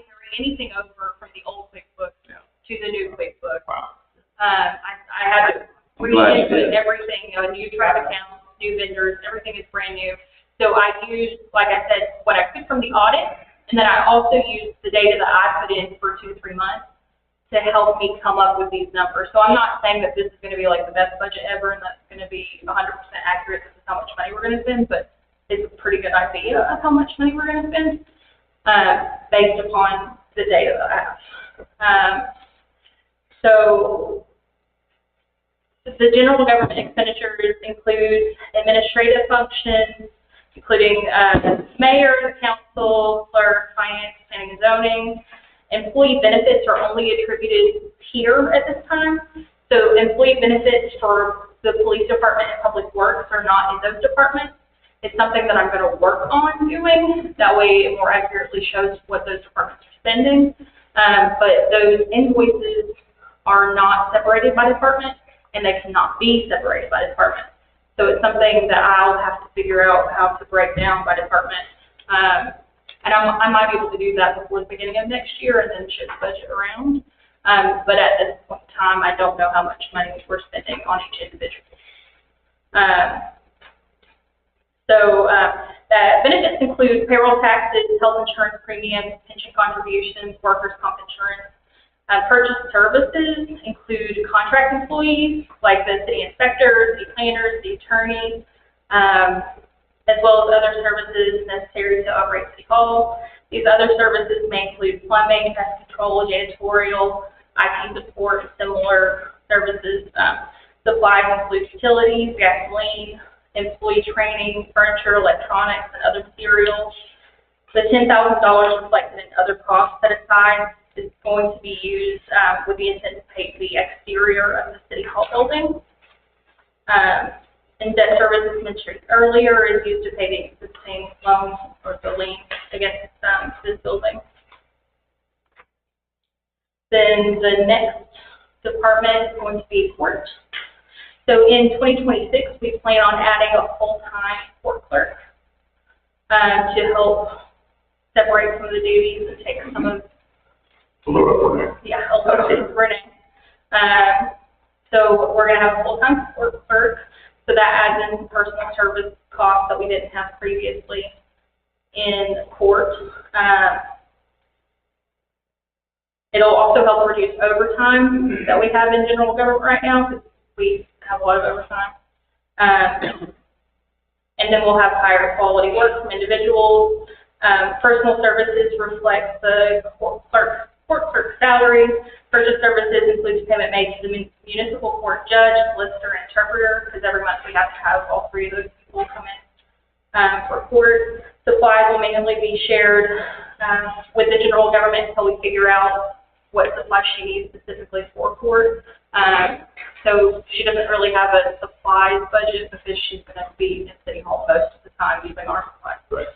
carry anything over from the old QuickBooks to the new QuickBooks. Wow. I had to I'm glad you re-input did. everything, new tribe accounts, new vendors, everything is brand new. So I used, like I said, what I could from the audit, and then I also used the data that I put in for 2 to 3 months to help me come up with these numbers. So I'm not saying that this is going to be like the best budget ever and that's going to be 100% accurate. This is how much money we're going to spend, but it's a pretty good idea of how much money we're going to spend based upon the data that I have. So the general government expenditures include administrative functions, including mayor, council, clerk, finance, planning and zoning. Employee benefits are only attributed here at this time. So employee benefits for the police department and public works are not in those departments. It's something that I'm going to work on doing. That way it more accurately shows what those departments are spending. But those invoices are not separated by department, and they cannot be separated by department. So it's something that I'll have to figure out how to break down by department. And I might be able to do that before the beginning of next year and then shift the budget around. But at this point in time, I don't know how much money we're spending on each individual. Benefits include payroll taxes, health insurance premiums, pension contributions, workers' comp insurance. Purchase services include contract employees like the city inspectors, the planners, the attorneys, as well as other services necessary to operate City Hall. These other services may include plumbing, pest control, janitorial, IT support, and similar services. Supplies include utilities, gasoline, employee training, furniture, electronics, and other materials. The $10,000 reflected in other costs set aside is going to be used with the intent to pay for the exterior of the City Hall building. And debt service, as mentioned earlier, is used to pay the existing loan or the lien against this building. Then the next department is going to be court. So in 2026, we plan on adding a full-time court clerk to help separate some of the duties and take some of A little bit more now. yeah, a little bit of Renee. So we're going to have a full-time court clerk, so that adds in personal service costs that we didn't have previously in court. It'll also help reduce overtime that we have in general government right now, because we have a lot of overtime. And then we'll have higher quality work from individuals. Personal services reflect the court clerk salary. Purchase services includes payment made to the municipal court judge, solicitor, and interpreter, because every month we have to have all three of those people come in for court. Supplies will mainly be shared with the general government until we figure out what supplies she needs specifically for court. So she doesn't really have a supplies budget because she's going to be in City Hall most of the time using our supplies. Right.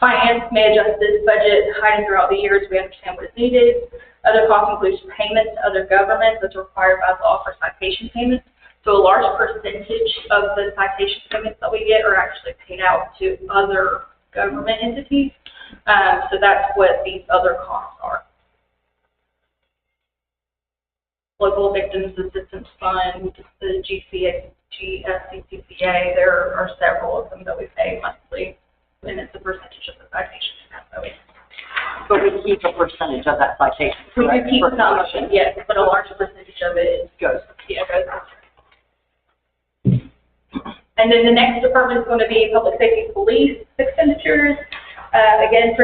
Finance may adjust this budget hiding throughout the years. We understand what is needed. Other costs include payments to other governments that's required by law for citation payments. So a large percentage of the citation payments that we get are actually paid out to other government entities. So that's what these other costs are. Local Victims Assistance Fund, the GSCCCA, there are several of them that we pay monthly, and it's a percentage of the citation that we But we keep a percentage of that citation. We do correct? keep For some of collection. it, yes, but a large percentage of it Goes. goes. And then the next department is going to be public safety police expenditures. Again,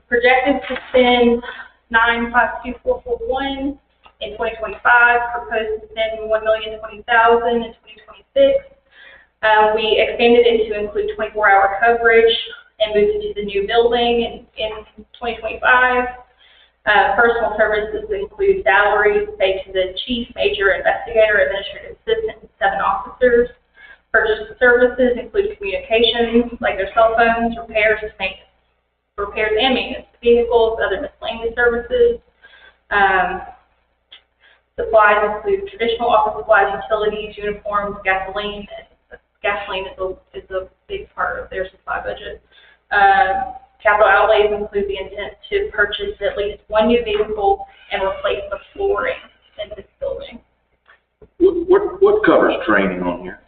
projected to spend $952,441 in 2025, proposed to spend $1,020,000 in 2026. We expanded it to include 24-hour coverage and moved it to the new building in 2025. Personal services include salaries paid to the chief, major, investigator, administrative assistant, and 7 officers. Purchase services include communications, like their cell phones, repairs and maintenance to vehicles, other miscellaneous services. Supplies include traditional office supplies, utilities, uniforms, gasoline. Gasoline is a big part of their supply budget. Capital outlays include the intent to purchase at least 1 new vehicle and replace the flooring in this building. What covers training on here?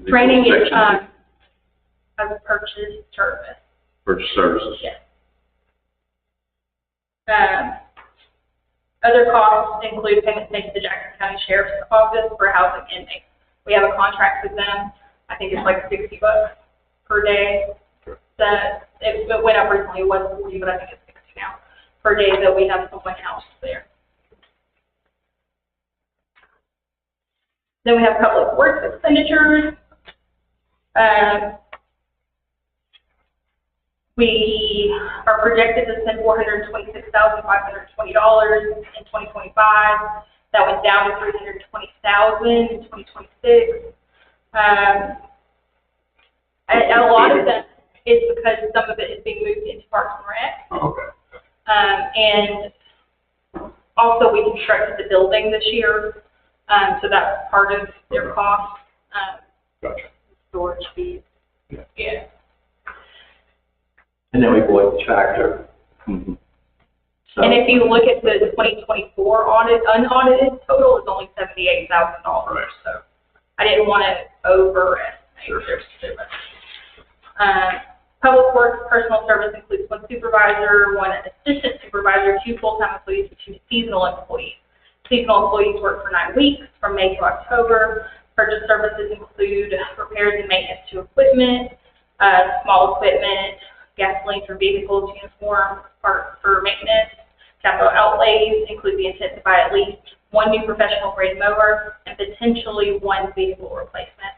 Training is Section a purchase service. Purchase services. Yes. Other costs include payments made to the Jackson County Sheriff's Office for housing inmates. We have a contract with them. I think it's like $60 per day. It went up recently, it was 40, but I think it's 60 now, per day that we have someone housed there. Then we have public works expenditures. We are projected to spend $426,520 in 2025. That went down to $320,000 in 2026. A lot of that is because some of it is being moved into Parks and Rec. Okay. And also we constructed the building this year, so that's part of their cost. Gotcha. Storage fees. Yeah. And then we bought the tractor. Mm-hmm. So, And if you look at the 2024 unaudited total, it's only $78,000. Right. So I didn't want to overestimate their students. Public Works personal service includes 1 supervisor, 1 assistant supervisor, 2 full-time employees, and 2 seasonal employees. Seasonal employees work for 9 weeks, from May to October. Purchase services include repairs and maintenance to equipment, small equipment, gasoline for vehicles, uniforms, parts for maintenance. Capital outlays include the intent to buy at least one new professional grade mower and potentially one vehicle replacement.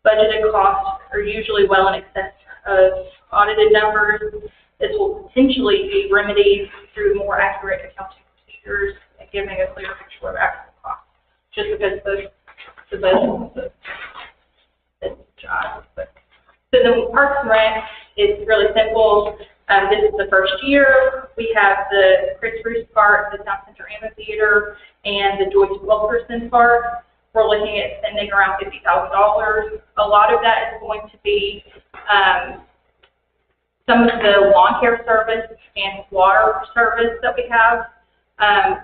Budgeted costs are usually well in excess of audited numbers. This will potentially be remedied through more accurate accounting procedures and giving a clear picture of actual costs. Just because the budget is a job. So the Parks and Rec is really simple. This is the first year. We have the Chris Bruce Park, the Town Center Amphitheater, and the Joyce Wilkerson Park. We're looking at spending around $50,000. A lot of that is going to be some of the lawn care service and water service that we have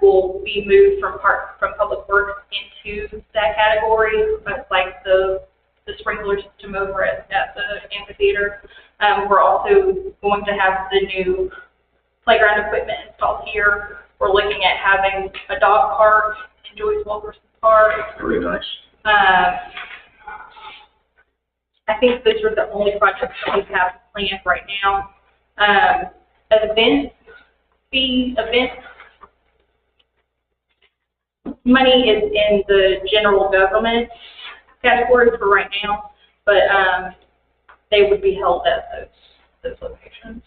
will be moved from Public Works into that category, but like the sprinkler system over at the amphitheater. We're also going to have the new playground equipment installed here. We're looking at having a dog park in Joyce Wilkerson Park. Very nice. I think those are the only projects that we have planned right now. Events money is in the general government category for right now, but they would be held at those locations.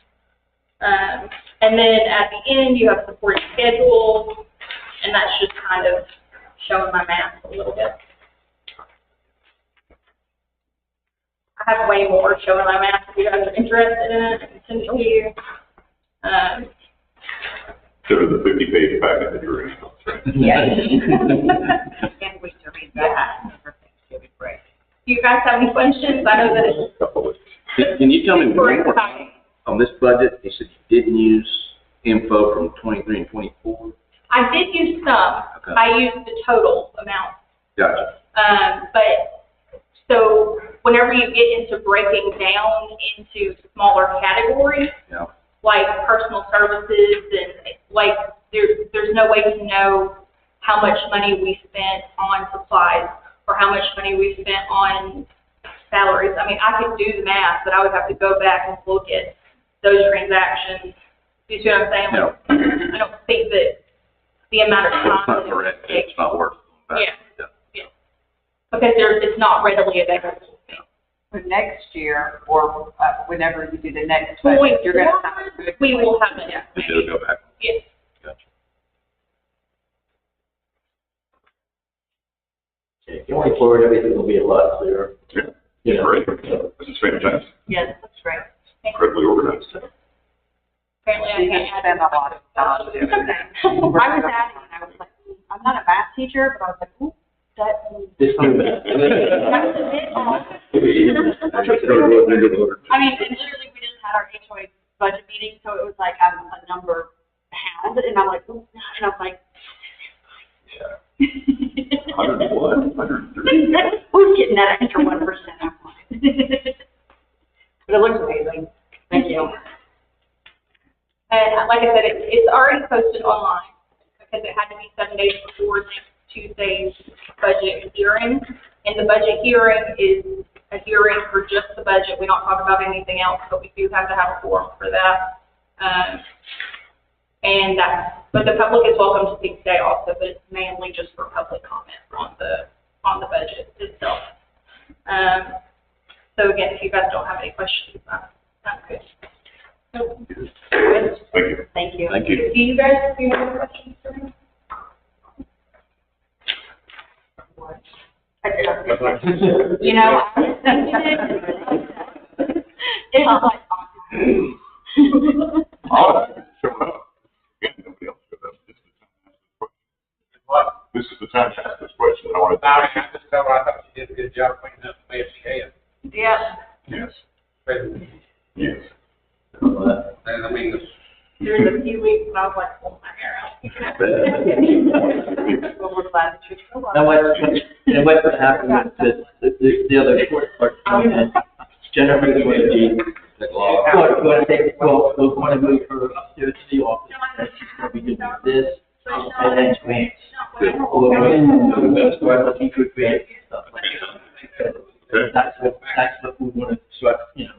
And then at the end, you have supporting schedules, and that's just kind of showing my math a little bit. I have way more showing my math if you guys are interested in it. I can send it to you. So the 50-page packet that you're in. Yes. Can't wait to read that for Thanksgiving break. Do you guys have any questions? I know that it's Can you tell me super more exciting. on this budget? You said you didn't use info from 23 and 24. I did use some. Okay. I used the total amount. Gotcha. But so whenever you get into breaking down into smaller categories, Yeah. like personal services and like there's no way to know how much money we spent on supplies or how much money we spent on salaries. I mean, I could do the math, but I would have to go back and look at those transactions. Do you see what I'm saying? Like, I don't think that the amount of It's time not that it would correct. take. It's not worth it. Yeah. Because it's not readily available. For next year, or whenever you do the next budget, you're gonna have a good. We will have it. It'll go back. Yes. Gotcha. Okay, going forward, everything will be a lot clearer. Yeah. You know, Great. so, This is fantastic. Yes, that's great. Incredibly organized. Apparently I You can't can add spend a lot of time. It's okay. I was adding, and I was like, I'm not a math teacher, but I was like, ooh, that. this time, That was a bit off. I mean, and literally, we just had our HOA budget meeting, so it was like, I'm a number hound, and I'm like, ooh, and I was like. 101, 103. Who's getting that extra 1%? I'm like. But it looks amazing. Thank you. And like I said, it's already posted online because it had to be 7 days before next Tuesday's budget hearing. And the budget hearing is a hearing for just the budget. We don't talk about anything else, but we do have to have a forum for that. But the public is welcome to speak today also, but it's mainly just for public comment on the budget itself. So again, if you guys don't have any questions, I'm good. Nope. Thank you. Thank you. Thank you. Do you guys have any other questions for me? You know, I was thinking it was like, Oh, showing up. Again, nobody else showed up. This is the time to ask this question. I want to. I just tell her I thought she did a good job cleaning up the mess she had. yeah. Yes. And Yes. I mean, There was a few weeks when I was like, pulling my hair out. Well, we're glad that you're still on. now what happened with the other court part, and Jennifer's going to be, going to take, well, we're going to move her upstairs to the office, and she's going to be doing this, and then grants. We're going to start looking for grants and stuff like that. That's what we want to start, you know,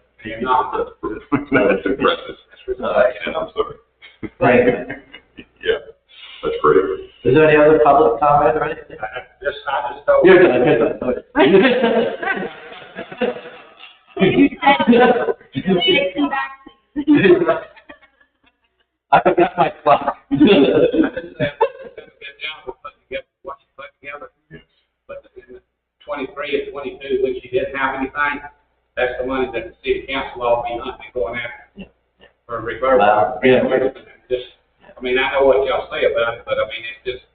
Thank you. Yeah, that's great. Is there any other public comment or anything? I just told. You're done, you're done. You said no. Take some vaccines. I forgot my clock. I just said, done a good job of putting together what you put together. But in 23 and 22, when she didn't have anything, that's the money that the city council all be hunting going after. For reverse. Wow. Yeah. Just, I mean, I know what y'all say about it, but I mean, it's just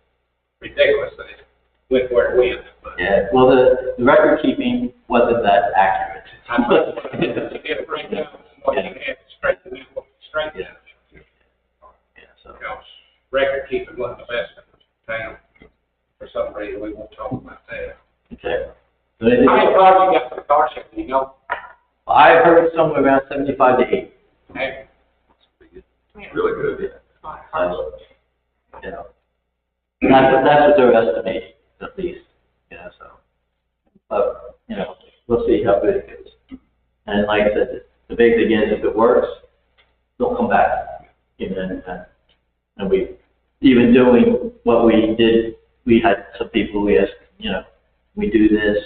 ridiculous that it went where it went. But Yeah, well, the record keeping wasn't that accurate. I know, to get it right now, what you had to straighten out, straighten out. Yeah, so, Because record keeping wasn't the best in the town. For some reason, we won't talk about that. okay. So How many cars you got for the car show, do you know? I heard somewhere around 75 to 80. Hey, Really good. So, you know, that's what they're estimating, at least, you know, so. But, you know, we'll see how good it is. And like I said, the big thing is if it works, they'll come back. And we, even doing what we did, we had some people we asked, you know, we do this,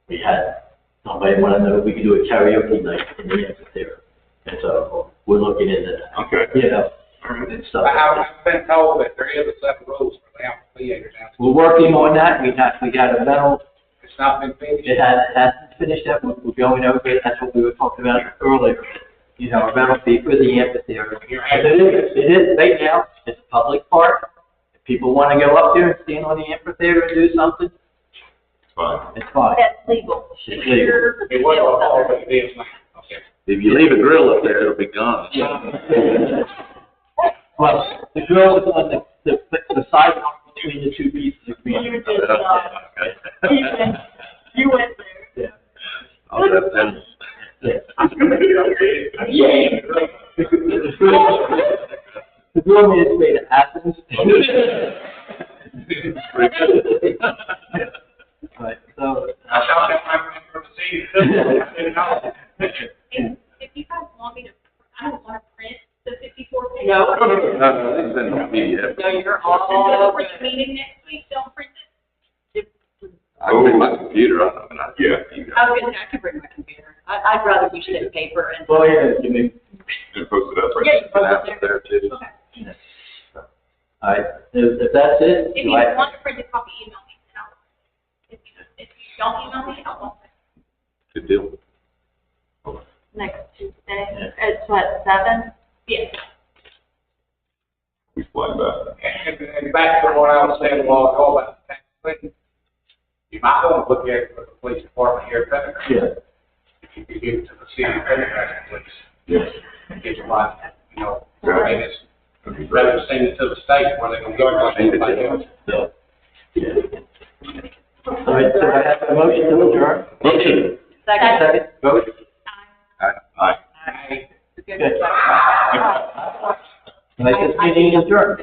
we had somebody want to know if we could do a karaoke night in the amphitheater. And so we're looking into that. Okay. You know, and stuff like that. I've been told that there is a set of rules for the amphitheater now. We're working on that. We got a rental. It's not been finished. It hasn't finished yet. We're going over it. That's what we were talking about earlier. You know, a rental fee for the amphitheater. It is, right now, it's a public park. If people want to go up there and stand on the amphitheater and do something, Fine. it's fine. That's legal. It's legal. It was all, but it is now. Okay. If you leave a grill up there, it'll be gone. Well, the grill is on the sidewalk between the two pieces of green. You did not. You went there. Yeah. I'll let them. Yeah. Yeah. The grill is made of Athens. Right, so. I thought that might be from the city. I didn't know. If you guys want me to, I don't want to print the 54 pages. No. No, it's in the media. No, you're For all the meeting next week, don't print it. I can bring my computer on, and Yeah. I was gonna say, I could bring my computer. I'd rather you send paper and. Well, yeah, you mean, And post it up right Yeah, you can post have it it there too. Okay. all right, if that's it, If do you I, want to print a copy, email me. And I'll, if you don't email me, I won't. Good deal. Next Tuesday, it's what, 7? Yes. We fly back. And back to what I was saying a while ago about the tax thing, you might want to look at it for the police department here at Pendergrass. yeah, If you could give it to the city of Pendergrass, please, Yes. and get your money, you know, I mean, it's rather than send it to the state where they're gonna go like anybody else. so, yeah. All right, so I have a motion to adjourn. Motion. Second, vote. Aye. Good. All right, this meeting is adjourned.